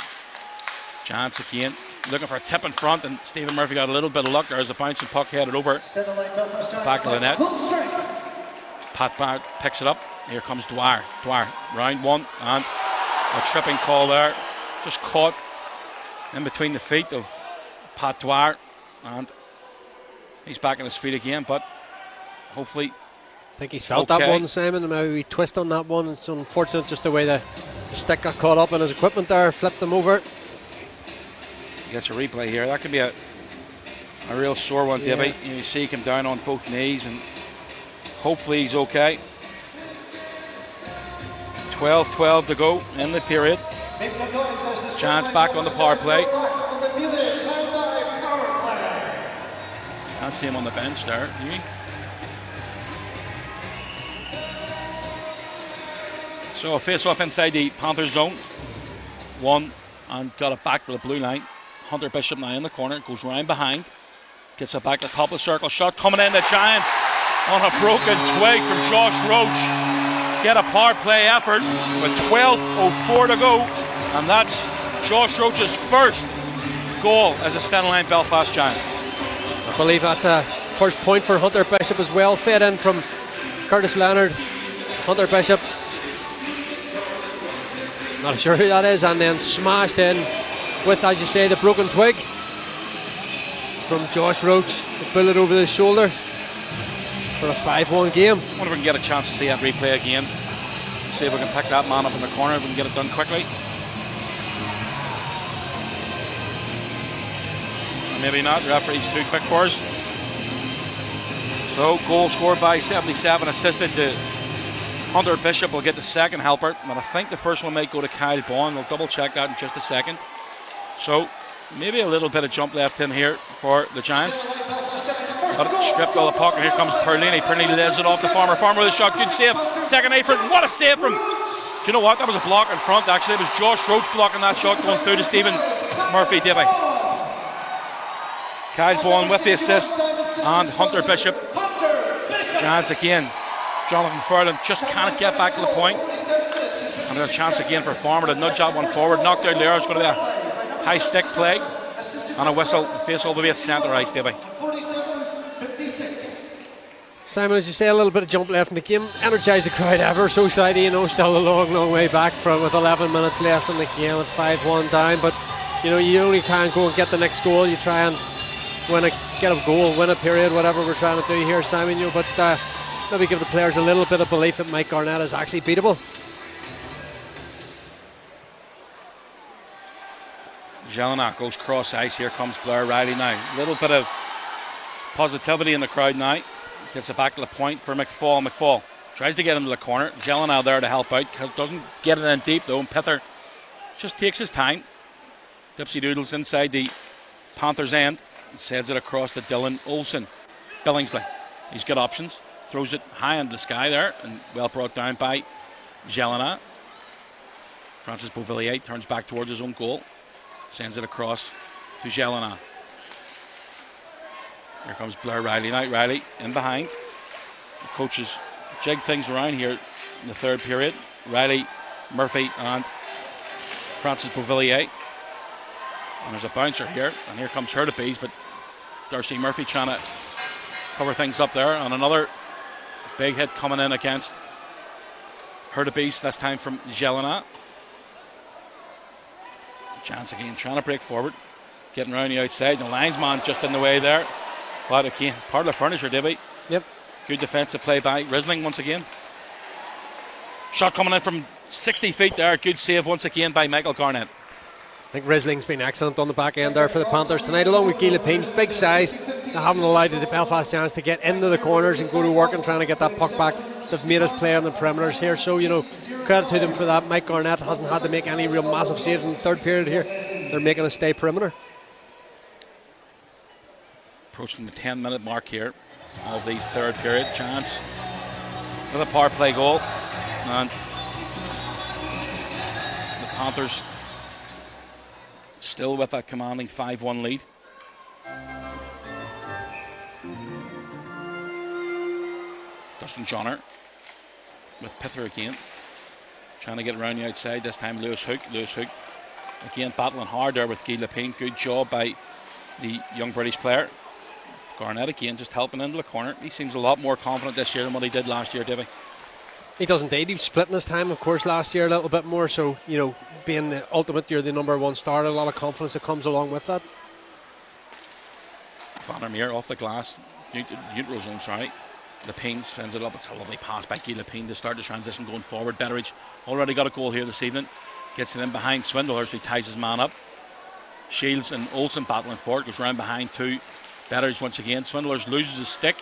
Giants again looking for a tip in front, and Stephen Murphy got a little bit of luck there as the bouncing puck headed over back of the net. Pat Barrett picks it up. Here comes Dwyer. Dwyer, round one, and a tripping call there. Just caught in between the feet of Pat Dwyer, and he's back on his feet again, but hopefully I think he's felt that one, Simon. Maybe we twist on that one. It's unfortunate just the way the stick got caught up in his equipment there, flipped him over. He gets a replay here. That could be a real sore one, Davey. You see him down on both knees, and hopefully he's okay. 12-12 to go in the period. Giants back on the power play. Can't see him on the bench there, do you? So a face-off inside the Panthers zone. One, and got it back to the blue line. Hunter Bishop now in the corner, goes round behind. Gets it back to the top of the circle. Shot coming in, the Giants on a broken twig from Josh Roach. Get a power play effort with 12:04 to go. And that's Josh Roach's first goal as a Stenline Belfast Giant. I believe that's a first point for Hunter Bishop as well. Fed in from Curtis Leonard. Hunter Bishop, not sure who that is, and then smashed in with, as you say, the broken twig from Josh Roach. The bullet over the shoulder for a 5-1 game. I wonder if we can get a chance to see that replay again. See if we can pick that man up in the corner, if we can get it done quickly. Maybe not, referee's too quick for us. So, goal scored by 77, assisted to Hunter Bishop. Will get the second helper, but I think the first one might go to Kyle Bond. We'll double check that in just a second. So, maybe a little bit of jump left in here for the Giants. But stripped all the puck, and here comes Perlini. Perlini lays it off the Farmer. Farmer with a shot, good save. Second effort, what a save from... Do you know what? That was a block in front, actually. It was Josh Roach blocking that shot going through to Stephen Murphy, Davy. Kyle Bowen with the assist, and Hunter Bishop. Chance again. Jonathan Furlan just can't get back to the point. And there's a chance again for Farmer to nudge that one forward. Knocked out there. It's going to be a high stick play. And a whistle. Face all the way at centre ice, Davy. Simon, as you say, a little bit of jump left in the game. Energised the crowd ever so slightly, still a long way back from with 11 minutes left in the game. It's 5-1 down, but you only can't go and get the next goal. You try and get a goal, win a period, whatever we're trying to do here, Simon. But maybe give the players a little bit of belief that Mike Garnett is actually beatable. Jelinek goes cross ice. Here comes Blair Riley now. A little bit of positivity in the crowd now. Gets it back to the point for McFall. McFall tries to get into the corner. Jelinek there to help out. Doesn't get it in deep though. And Pither just takes his time. Dipsy Doodles inside the Panthers end. Sends it across to Dylan Olsen. Billingsley. He's got options. Throws it high into the sky there. And well brought down by Jelinek. Francis Beauvillier turns back towards his own goal. Sends it across to Jelinek. Here comes Blair Riley now. Riley in behind. The coaches jig things around here in the third period. Riley, Murphy, and Francis Beauvillier. And there's a bouncer here. And here comes Hurtabees, but Darcy Murphy trying to cover things up there. And another big hit coming in against Hurtabees, this time from Jelinek. Chance again, trying to break forward. Getting around the outside. The linesman just in the way there. But again, part of the furniture, Davey. Yep. Good defensive play by Risling once again. Shot coming in from 60 feet there. Good save once again by Michael Garnett. I think Risling's been excellent on the back end there for the Panthers tonight, along with Guy Lepine. Big size. They haven't allowed the Belfast Giants to get into the corners and go to work and trying to get that puck back. They've made us play on the perimeters here. So, credit to them for that. Mike Garnett hasn't had to make any real massive saves in the third period here. They're making us stay perimeter. Approaching the 10-minute mark here of the third period. Chance with a power play goal. And the Panthers still with that commanding 5-1 lead. Dustin Johnner with Pither again. Trying to get around the outside. This time Lewis Hook. Lewis Hook again battling hard there with Guy Lepine. Good job by the young British player. Garnett again just helping into the corner. He seems a lot more confident this year than what he did last year, Davey. He does indeed. He's splitting his time, of course, last year a little bit more. So, being the ultimate, you're the number one starter, a lot of confidence that comes along with that. Vandermeer off the glass. Neutral zone, sorry. Lepine spins it up. It's a lovely pass by Guy Lepine to start the transition going forward. Betteridge already got a goal here this evening. Gets it in behind Swindlers, who ties his man up. Shields and Olsen battling for it. Goes round behind two. Betteridge once again. Swindlers loses his stick.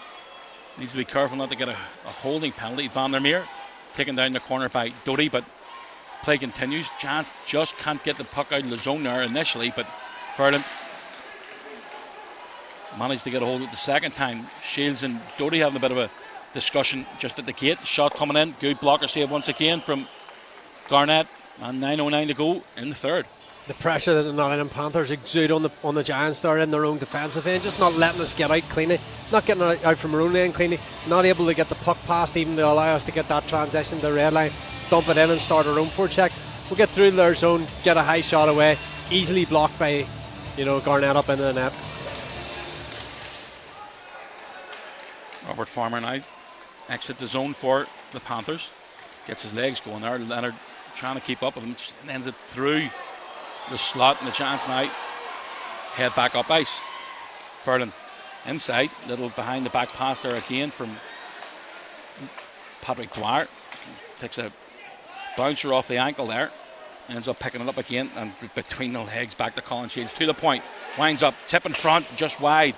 Needs to be careful not to get a holding penalty. Vandermeer taken down the corner by Doty, but play continues. Chance just can't get the puck out of the zone there initially, but Ferdinand managed to get a hold of it the second time. Shields and Doty having a bit of a discussion just at the gate. Shot coming in. Good blocker save once again from Garnett. And 9:09 to go in the third. The pressure that the Nottingham Panthers exude on the Giants there in their own defensive end, just not letting us get out cleanly, not getting out from our own end cleanly, not able to get the puck past even to allow us to get that transition to the red line, dump it in and start our own forecheck. We'll get through their zone, get a high shot away, easily blocked by, Garnett up into the net. Robert Farmer now exit the zone for the Panthers. Gets his legs going there. Leonard trying to keep up with him and ends it through the slot, and the chance now. Head back up ice. Furlan inside. Little behind the back pass there again from Patrick Dwyer. Takes a bouncer off the ankle there. Ends up picking it up again, and between the legs back to Colin Shields to the point. Winds up, tip in front, just wide.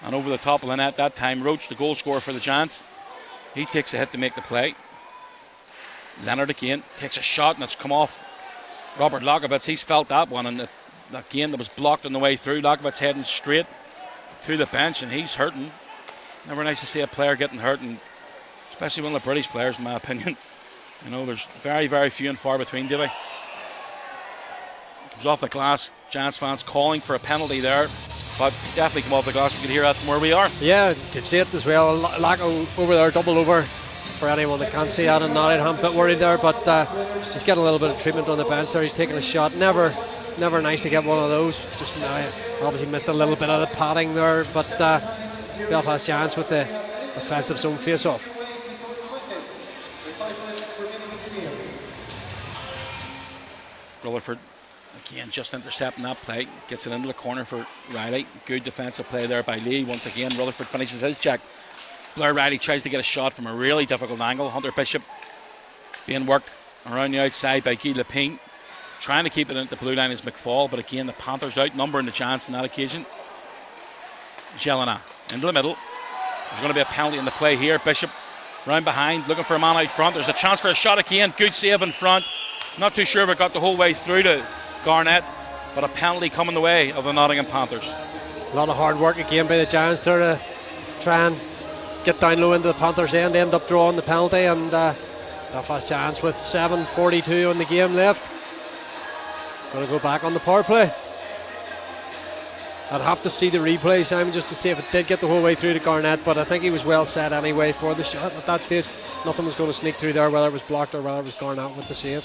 And over the top of the net that time. Roach, the goal scorer for the Giants. He takes a hit to make the play. Leonard again takes a shot, and it's come off Robert Lokovitz. He's felt that one, and again that was blocked on the way through. Lokovitz heading straight to the bench, and he's hurting. Never nice to see a player getting hurt, and especially one of the British players, in my opinion. There's very, very few and far between, Davey. Comes off the glass. Giants fans calling for a penalty there, but definitely come off the glass. We can hear that from where we are. Yeah, you can see it as well. Lacko over there, double over. For anyone that can't see that in Nottingham, a bit worried there, but he's getting a little bit of treatment on the bench there. He's taking a shot. Never nice to get one of those. Just obviously missed a little bit of the padding there, but Belfast Giants with the offensive zone face-off. Rutherford again just intercepting that play, gets it into the corner for Riley. Good defensive play there by Lee. Once again, Rutherford finishes his check. Blair Riley tries to get a shot from a really difficult angle. Hunter Bishop being worked around the outside by Guy Lepine. Trying to keep it into the blue line is McFall, but again the Panthers outnumbering the chance on that occasion. Jelena into the middle. There's going to be a penalty in the play here. Bishop round behind, looking for a man out front. There's a chance for a shot again. Good save in front. Not too sure if it got the whole way through to Garnett, but a penalty coming the way of the Nottingham Panthers. A lot of hard work again by the Giants there to try and get down low into the Panthers' end up drawing the penalty, and Belfast Giants with 7:42 on the game left. Going to go back on the power play. I'd have to see the replay, Simon, just to see if it did get the whole way through to Garnett, but I think he was well set anyway for the shot. At that stage, nothing was going to sneak through there, whether it was blocked or whether it was Garnett with the save.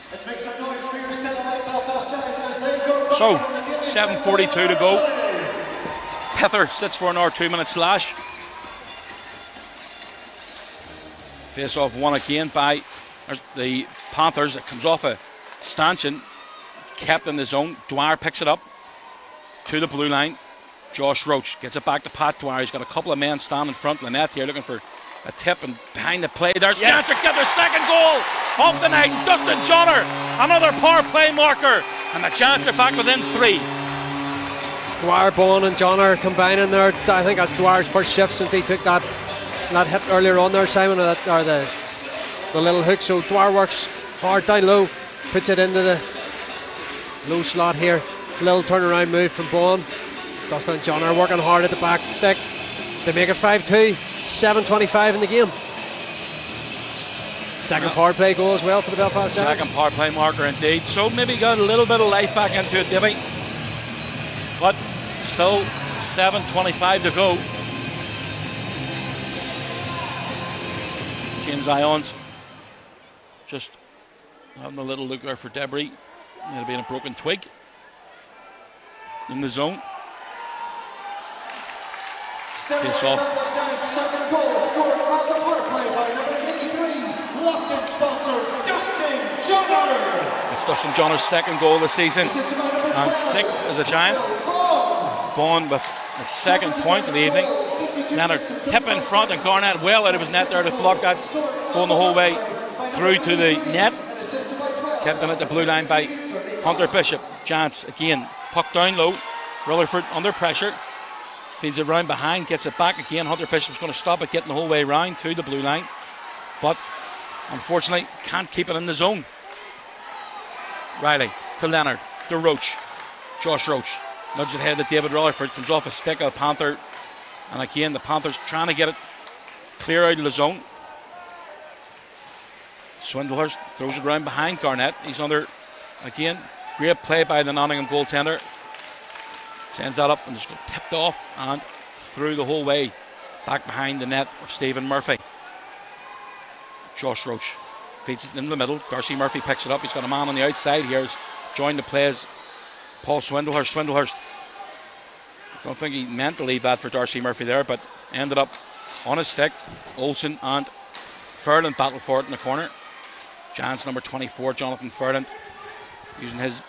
Let's make some noise for your Stellite Belfast Giants as they go. So, 7:42 to go. Pether sits for another 2-minute slash. Face off one again by the Panthers. It comes off a stanchion. Kept in the zone. Dwyer picks it up to the blue line. Josh Roach gets it back to Pat Dwyer. He's got a couple of men standing in front of the net here looking for a tip, and behind the play there's chance to get their second goal of the night. Dustin Johnner, another power play marker, and the Giants are back within 3. Dwyer, Bowen and Johnner combining there. I think that's Dwyer's first shift since he took that hit earlier on there, Simon, or the little hook. So Dwyer works hard down low, puts it into the low slot here. Little turnaround move from Bowen. Dustin Johnner working hard at the back stick. They make it 5-2, 7:25 in the game. Second power play goal as well for the Belfast Giants. Second power play marker indeed. So maybe got a little bit of life back into it, Davey. But still 7:25 to go. James Ions just having a little look there for debris. Might have been a broken twig in the zone. Face off. Second goal scored on the power play by number 83, locked-in sponsor Dustin Johnner. It's Dustin Johnner's second goal this season, and sixth as a Giant. Bond with the second point of the evening. Leonard tip in front, and Garnett well out of his net there to block that, going the whole way through to the net. Kept in at the blue line by Hunter Bishop. Giants again, puck down low. Rutherford under pressure. Feeds it round behind, gets it back again. Hunter Bishop's going to stop it, getting the whole way round to the blue line. But unfortunately, can't keep it in the zone. Riley to Leonard, to Roach. Josh Roach nudges it ahead to David Rutherford. Comes off a stick of the Panther. And again, the Panthers trying to get it clear out of the zone. Swindlehurst throws it round behind Garnett. He's under, again, great play by the Nottingham goaltender. Sends that up and just got tipped off and through the whole way back behind the net of Stephen Murphy. Josh Roach Feeds it in the middle. Darcy Murphy picks it up. He's got a man on the outside here. He's joined the plays. Paul Swindlehurst. Swindlehurst, I don't think he meant to leave that for Darcy Murphy there, but ended up on his stick. Olsen and Furland battle for it in the corner. Giants number 24, Jonathan Furland, using his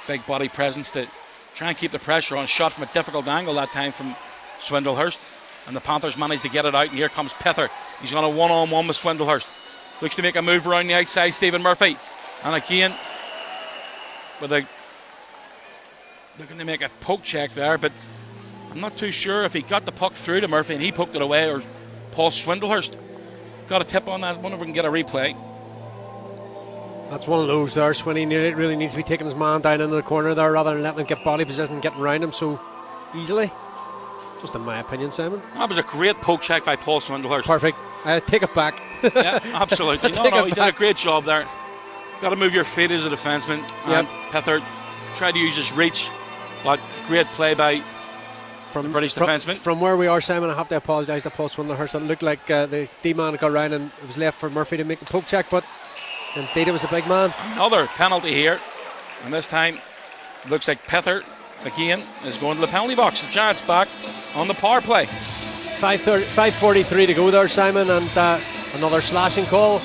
big body presence to try and keep the pressure on. Shot from a difficult angle that time from Swindlehurst. And the Panthers managed to get it out, and here comes Pither. He's on a one-on-one with Swindlehurst. Looks to make a move around the outside, Stephen Murphy. And again, looking to make a poke check there, but I'm not too sure if he got the puck through to Murphy and he poked it away, or Paul Swindlehurst got a tip on that. I wonder if we can get a replay. That's one of those there. Swinney really needs to be taking his man down into the corner there rather than letting him get body position and getting around him so easily. Just in my opinion, Simon. That was a great poke check by Paul Swindlehurst. Perfect. Take it back. Yeah, absolutely. He did a great job there. Got to move your feet as a defenseman. Yep. And Pither tried to use his reach, but great play by the British defenseman. From where we are, Simon, I have to apologise to Paul Swindlehurst. It looked like the D-man got round and it was left for Murphy to make the poke check, but indeed it was a big man. Another penalty here, and this time looks like Pither again is going to the penalty box. The Giants back on the power play. 5:43 to go there, Simon, and another slashing call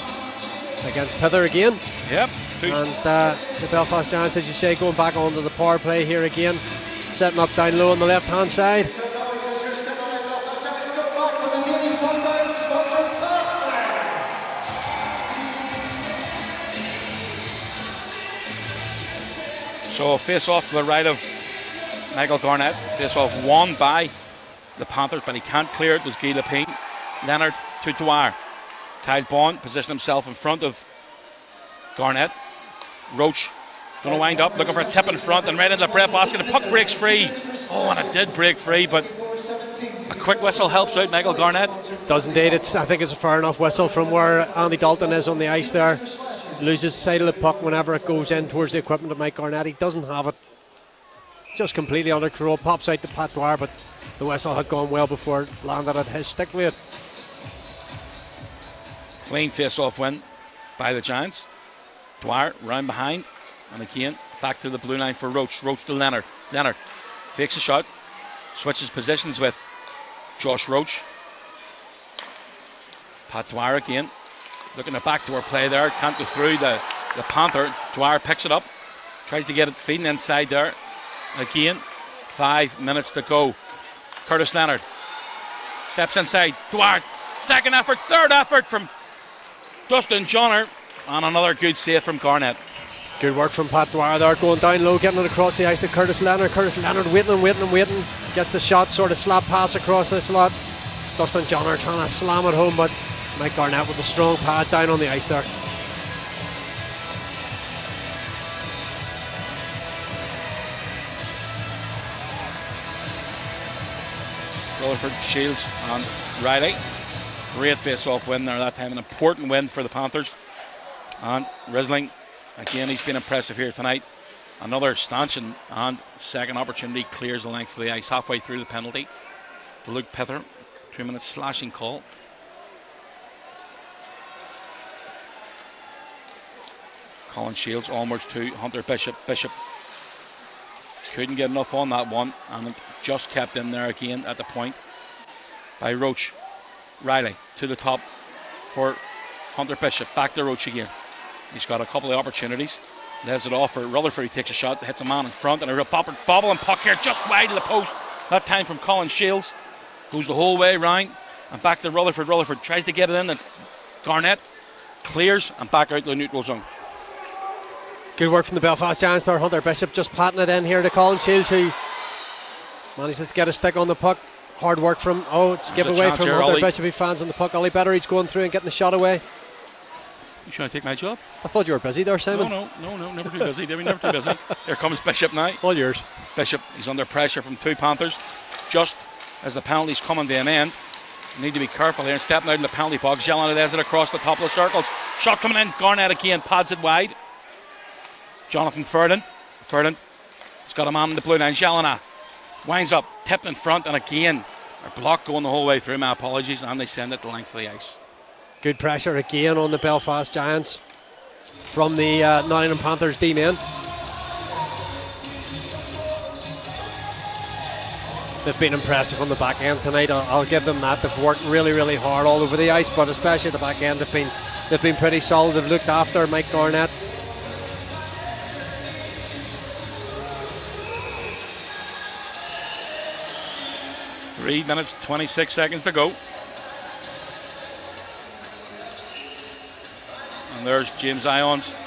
against Pither again. Yep. And the Belfast Giants, as you say, going back onto the power play here again, setting up down low on the left-hand side. So face-off to the right of Michael Garnett. Face-off won by the Panthers, but he can't clear it. There's Guy Lepine. Leonard to Dwyer. Kyle Bond positioned himself in front of Garnett. Roach going to wind up, looking for a tip in front and right into the bread basket. The puck breaks free. Oh, and it did break free, but a quick whistle helps out Michael Garnett. Does indeed. I think it's a fair enough whistle from where Andy Dalton is on the ice there. Loses sight of the puck whenever it goes in towards the equipment of Mike Garnett. He doesn't have it just completely under control. Pops out to Pat Dwyer, but the whistle had gone well before it landed at his stick weight. Clean face-off win by the Giants. Dwyer round behind, and again back to the blue line for Roach. Roach to Leonard. Leonard fakes a shot, switches positions with Josh Roach. Pat Dwyer again, looking at backdoor play there, can't go through the Panther. Dwyer picks it up, tries to get it feeding inside there. Again, 5 minutes to go. Curtis Leonard steps inside. Dwyer, second effort, third effort from Dustin Johnner, and another good save from Garnett. Good work from Pat Dwyer there, going down low, getting it across the ice to Curtis Leonard. Curtis Leonard waiting. Gets the shot, sort of slap pass across the slot. Dustin Johnner trying to slam it home, but Mike Garnett with a strong pad down on the ice there. Rutherford, Shields and Riley. Great face-off win there that time. An important win for the Panthers. And Risling, again, he's been impressive here tonight. Another stanchion and second opportunity, clears the length of the ice halfway through the penalty to Luke Pither. 2 minute slashing call. Colin Shields onwards to Hunter Bishop. Bishop couldn't get enough on that one, and just kept in there again at the point by Roach. Riley to the top for Hunter Bishop. Back to Roach again. He's got a couple of opportunities. Lays it off for Rutherford. He takes a shot, hits a man in front, and a real bobble and puck here just wide of the post. That time from Colin Shields. Goes the whole way round and back to Rutherford. Rutherford tries to get it in, and Garnett clears and back out to the neutral zone. Good work from the Belfast Giants there. Hunter Bishop just patting it in here to Colin Shields, who manages to get a stick on the puck. Hard work from, it's giveaway from Hunter Bishop. He fans on the puck. Ollie Betteridge going through and getting the shot away. You trying to take my job? I thought you were busy there, Simon. No, never too busy. Never too busy. Here comes Bishop now. All yours. Bishop, he's under pressure from two Panthers. Just as the penalty's coming to an end. Need to be careful here and stepping out in the penalty box. Yelling it across the top of the circles. Shot coming in. Garnett again pads it wide. Jonathan Furland. He's got a man in the blue line. Jelena winds up, tipped in front, and again, a block going the whole way through. My apologies, and they send it the length of the ice. Good pressure again on the Belfast Giants from the Nottingham Panthers D-men. They've been impressive on the back end tonight. I'll give them that. They've worked really, really hard all over the ice, but especially at the back end, they've been pretty solid. They've looked after Mike Garnett. Three minutes, 26 seconds to go. And there's James Ions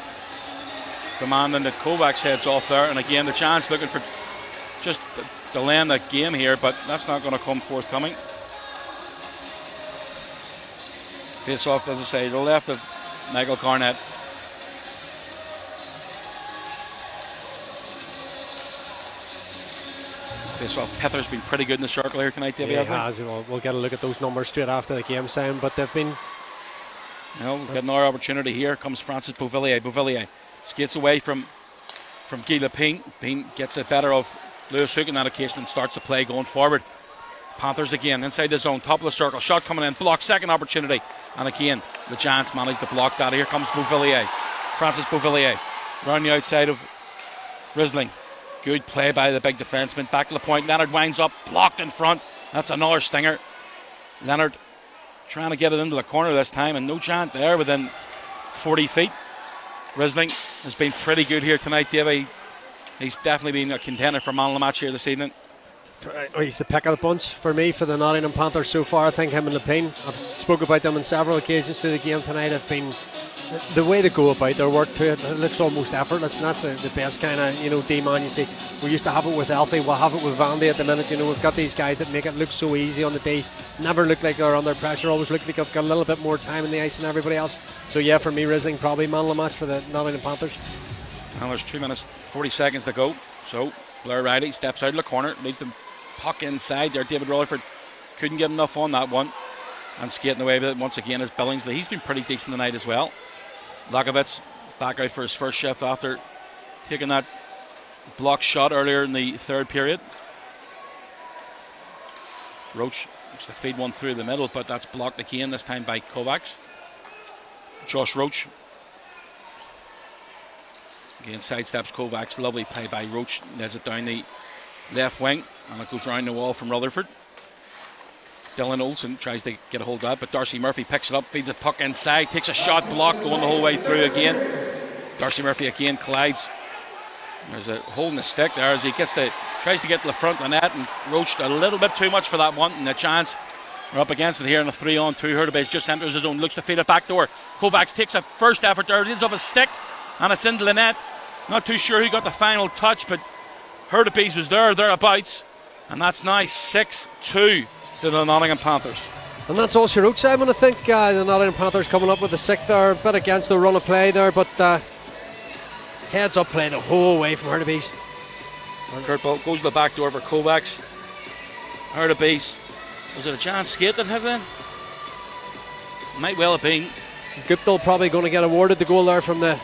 demanding that Kovacs heads off there. And again, the chance looking for just delaying the game here, but that's not going to come forthcoming. Face off, as I say, to the left of Michael Garnett. Face off. Pether's been pretty good in the circle here tonight, Davey, hasn't he? Has. We'll get a look at those numbers straight after the game, Simon, but they've been... We'll get another opportunity here. Comes Francis Beauvillier. Beauvillier skates away from Guy Lepine. Pine gets it better of Lewis Hook on that occasion and starts the play going forward. Panthers again inside the zone, top of the circle. Shot coming in, block, second opportunity. And again, the Giants manage to block that. Here comes Beauvillier. Francis Beauvillier round the outside of Risling. Good play by the big defenseman. Back to the point. Leonard winds up, blocked in front. That's another stinger. Leonard trying to get it into the corner this time, and no chance there within 40 feet. Risling has been pretty good here tonight, Davey. He's definitely been a contender for man of the match here this evening. He's the pick of the bunch for me for the Nottingham Panthers so far. I think him and Lepine, I've spoken about them on several occasions through the game tonight, have been the way they go about their work too. It looks almost effortless, and that's the best kind of D-man you see. We used to have it with Elfie, we'll have it with Vandy at the minute. We've got these guys that make it look so easy on the D. Never look like they're under pressure, always look like they've got a little bit more time in the ice than everybody else. So yeah, for me, Risling probably man of the match for the Nottingham Panthers. And there's 2 minutes 40 seconds to go. So Blair Riley steps out of the corner, leaves the puck inside there. David Rutherford couldn't get enough on that one, and skating away with it once again is Billingsley. He's been pretty decent tonight as well. Lakovitz back out for his first shift after taking that block shot earlier in the third period. Roach looks to feed one through the middle, but that's blocked again, this time by Kovacs. Josh Roach again sidesteps Kovacs. Lovely play by Roach, lays it down the left wing, and it goes round the wall from Rutherford. Dylan Olsen tries to get a hold of that, but Darcy Murphy picks it up, feeds the puck inside, takes a shot, block going the whole way through again. Darcy Murphy again collides. There's a hole in the stick there as he tries to get to the front of the net, and Roached a little bit too much for that one, and a chance. We're up against it here in a 3-on-2. Hurtubise just enters his own, looks to feed it back door. Kovacs takes a first effort there, it is off a stick, and it's into the net. Not too sure who got the final touch, but Hurtubise was thereabouts, and that's now 6-2 to the Nottingham Panthers. And that's all she wrote, Simon. I think the Nottingham Panthers coming up with the 6 there, a bit against the run of play there, but heads up play the whole way from Hurtubise. Kurt Bull goes to the back door for Kovacs. Hurtubise. Was it a chance skate that had been? Might well have been. Guptill probably going to get awarded the goal there from the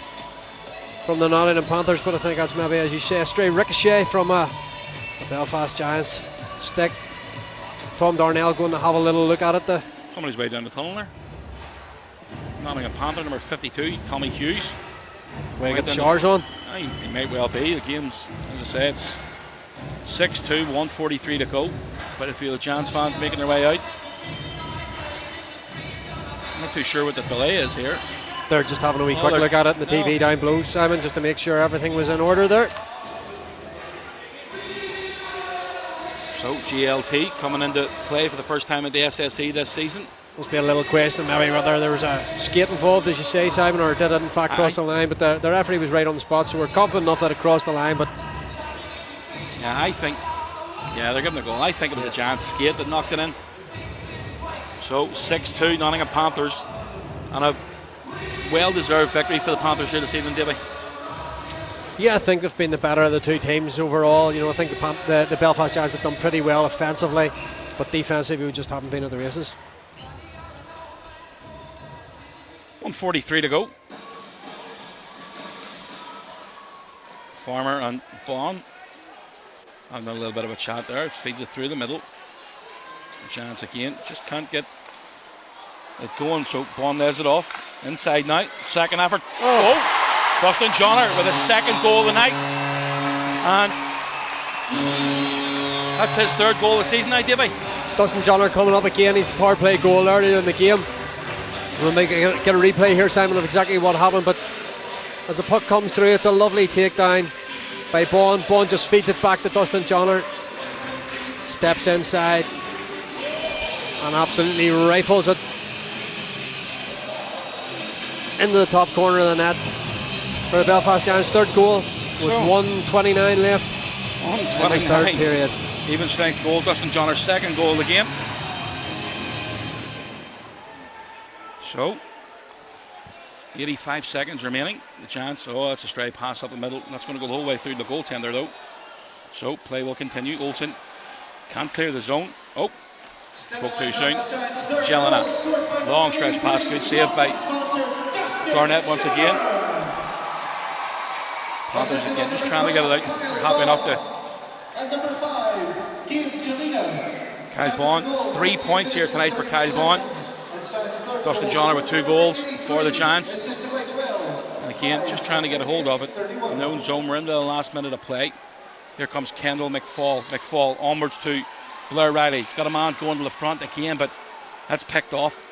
Nottingham Panthers, but I think that's maybe, as you say, a stray ricochet from the Belfast Giants stick. Tom Darnell going to have a little look at it there. Somebody's way down the tunnel there. Nottingham Panther number 52, Tommy Hughes. Way to get the showers on. He might well be. The game's, as I say, it's 6-2, 1:43 to go. Quite a few of the Giants fans making their way out. I'm not too sure what the delay is here. They're just having a wee quick look at it in the TV down below, Simon, just to make sure everything was in order there. So GLT coming into play for the first time at the SSE this season. Must be a little question maybe whether there was a skate involved, as you say, Simon, or did it in fact cross the line, but the referee was right on the spot, so we're confident enough that it crossed the line. But yeah, I think, they're giving the goal. I think it was a Giants skate that knocked it in. So 6-2 Nottingham Panthers, and a well-deserved victory for the Panthers here this evening, Davey. Yeah, I think they've been the better of the two teams overall. I think the Belfast Giants have done pretty well offensively, but defensively we just haven't been at the races. 1:43 to go. Farmer and Bond having a little bit of a chat there. Feeds it through the middle. Chance again, just can't get it going, so Bond lays it off. Inside now, second effort. Oh! Dustin Johnner with his second goal of the night. And that's his third goal of the season now, Davey. Dustin Johnner coming up again. He's the power play goal earlier in the game. We'll get a replay here, Simon, of exactly what happened, but as the puck comes through, it's a lovely takedown by Bond. Bond just feeds it back to Dustin Johnner. Steps inside and absolutely rifles it into the top corner of the net for the Belfast Giants. Third goal with 1:29 left. 1:29. In the third period. Even strength goal. Dustin Johnner's second goal of the game. So 85 seconds remaining. The chance. Oh, that's a stray pass up the middle. That's going to go the whole way through the goaltender though. So play will continue. Olsen can't clear the zone. Oh, spoke too soon. Jelena. Long stretch pass. Good save by Garnett once again. Panthers again just trying to get it out. They're happy enough to. And number 5, Kim Jalina. Kyle Bond. 3 points here tonight for Kyle Bond. Dustin Johnner with 2 goals for the Giants. And again, just trying to get a hold of it. In their own zone, we're into the last minute of play. Here comes Kendall McFall. McFall onwards to Blair Riley. He's got a man going to the front again, but that's picked off.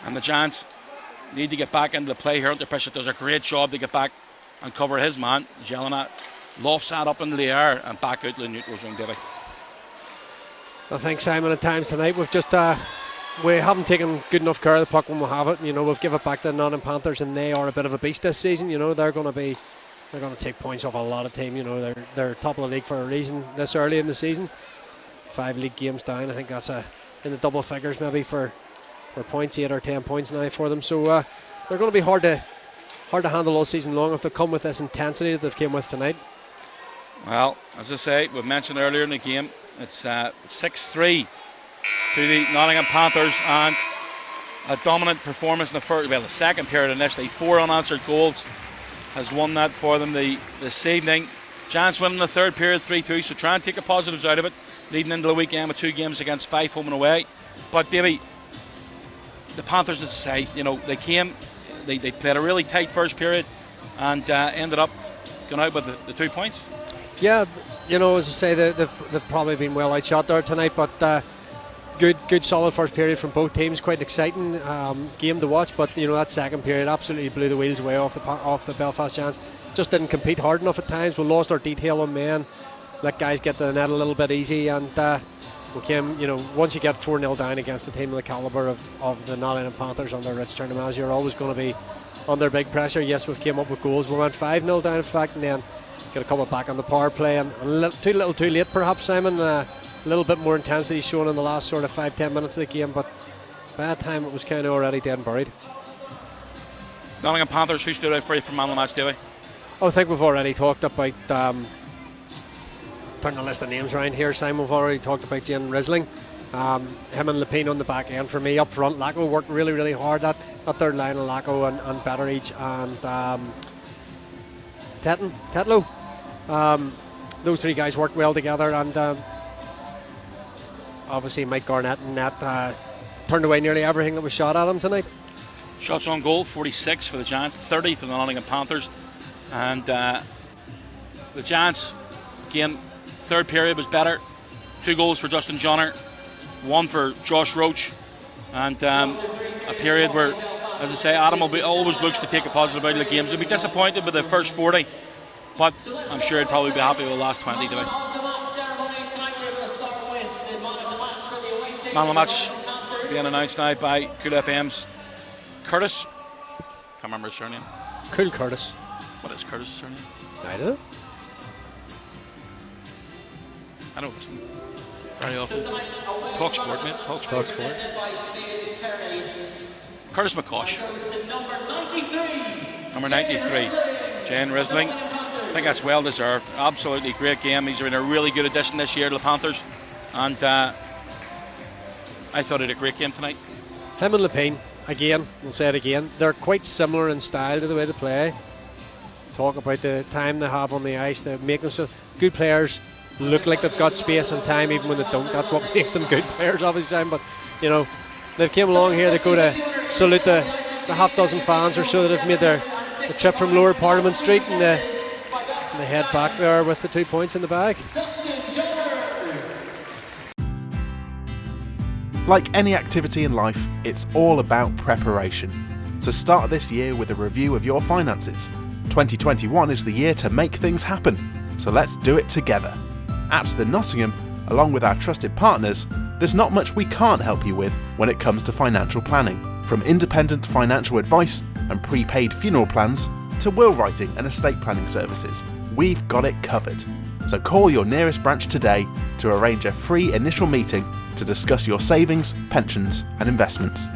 And the Giants need to get back into the play here. Hunter Bishop does a great job to get back and cover his man. Jelena lofts that up into the air and back out to the neutral zone, Davey. I think, Simon, at times tonight we've just we haven't taken good enough care of the puck when we have it. You know, we've given it back to the Nottingham Panthers, and they are a bit of a beast this season. You know, they're going to take points off a lot of team. You know, they're top of the league for a reason this early in the season. 5 league games down. I think that's in the double figures maybe for points, 8 or 10 points now for them. So they're going to be hard to handle all season long if they come with this intensity that they've came with tonight. Well, as I say, we've mentioned earlier in the game, it's 6-3 to the Nottingham Panthers, and a dominant performance in the second period initially. 4 unanswered goals has won that for them this evening. Giants winning the third period 3-2, so try and take the positives out of it, leading into the weekend with 2 games against 5 home and away. But Davey, the Panthers, as I say, you know, they played a really tight first period and ended up going out with the 2 points. Yeah, you know, as I say, they've probably been well outshot there tonight, but good solid first period from both teams. Quite an exciting game to watch, but you know, that second period absolutely blew the wheels away off the Belfast Giants. Just didn't compete hard enough at times. We lost our detail on men, let guys get to the net a little bit easy, and we came, you know, once you get 4-0 down against a team of the calibre of the Nottingham Panthers under Rich Turnhamaz, you're always going to be under big pressure. Yes, we've came up with goals. We went 5-0 down in fact, and then got a couple back on the power play, and too late perhaps, Simon. A little bit more intensity shown in the last sort of 5-10 minutes of the game, but by that time it was kind of already dead and buried. Nottingham Panthers, who stood out for you from man of the match, Davey? I think we've already talked about turning a list of names around here, Simon. We've already talked about Jane Risling. Him and Lepine on the back end for me. Up front, Lacko worked really hard. That third line of Lacko and Betteridge and Tetlow. Those 3 guys worked well together, and obviously Mike Garnett and net turned away nearly everything that was shot at him tonight. Shots on goal, 46 for the Giants, 30 for the Nottingham Panthers. And the Giants, again, third period was better. 2 goals for Dustin Johnner, 1 for Josh Roach. And a period where, as I say, Adam always looks to take a positive out of the games. He'll be disappointed with the first 40, but I'm sure he'd probably be happy with the last 20 today. Man of the match being announced now by Cool FM's Curtis. Can't remember his surname. Cool Curtis. What is Curtis' surname? I don't know. I don't listen very often. Talk sport, mate. Talk sport. Curtis McCosh. Number 93. Jane Risling. I think that's well deserved. Absolutely great game. He's been a really good addition this year to the Panthers. And I thought he had a great game tonight. Him and Lepine, again, we'll say it again, they're quite similar in style to the way they play. Talk about the time they have on the ice, they make them so good players look like they've got space and time even when they don't. That's what makes them good players, obviously. But you know, they've came along here, they go to salute the half dozen fans or so that have made the trip from Lower Parliament Street and they head back there with the 2 points in the bag. Like any activity in life, it's all about preparation. So start this year with a review of your finances. 2021 is the year to make things happen, so let's do it together. At the Nottingham, along with our trusted partners, there's not much we can't help you with when it comes to financial planning. From independent financial advice and prepaid funeral plans to will writing and estate planning services, we've got it covered. So call your nearest branch today to arrange a free initial meeting to discuss your savings, pensions and investments.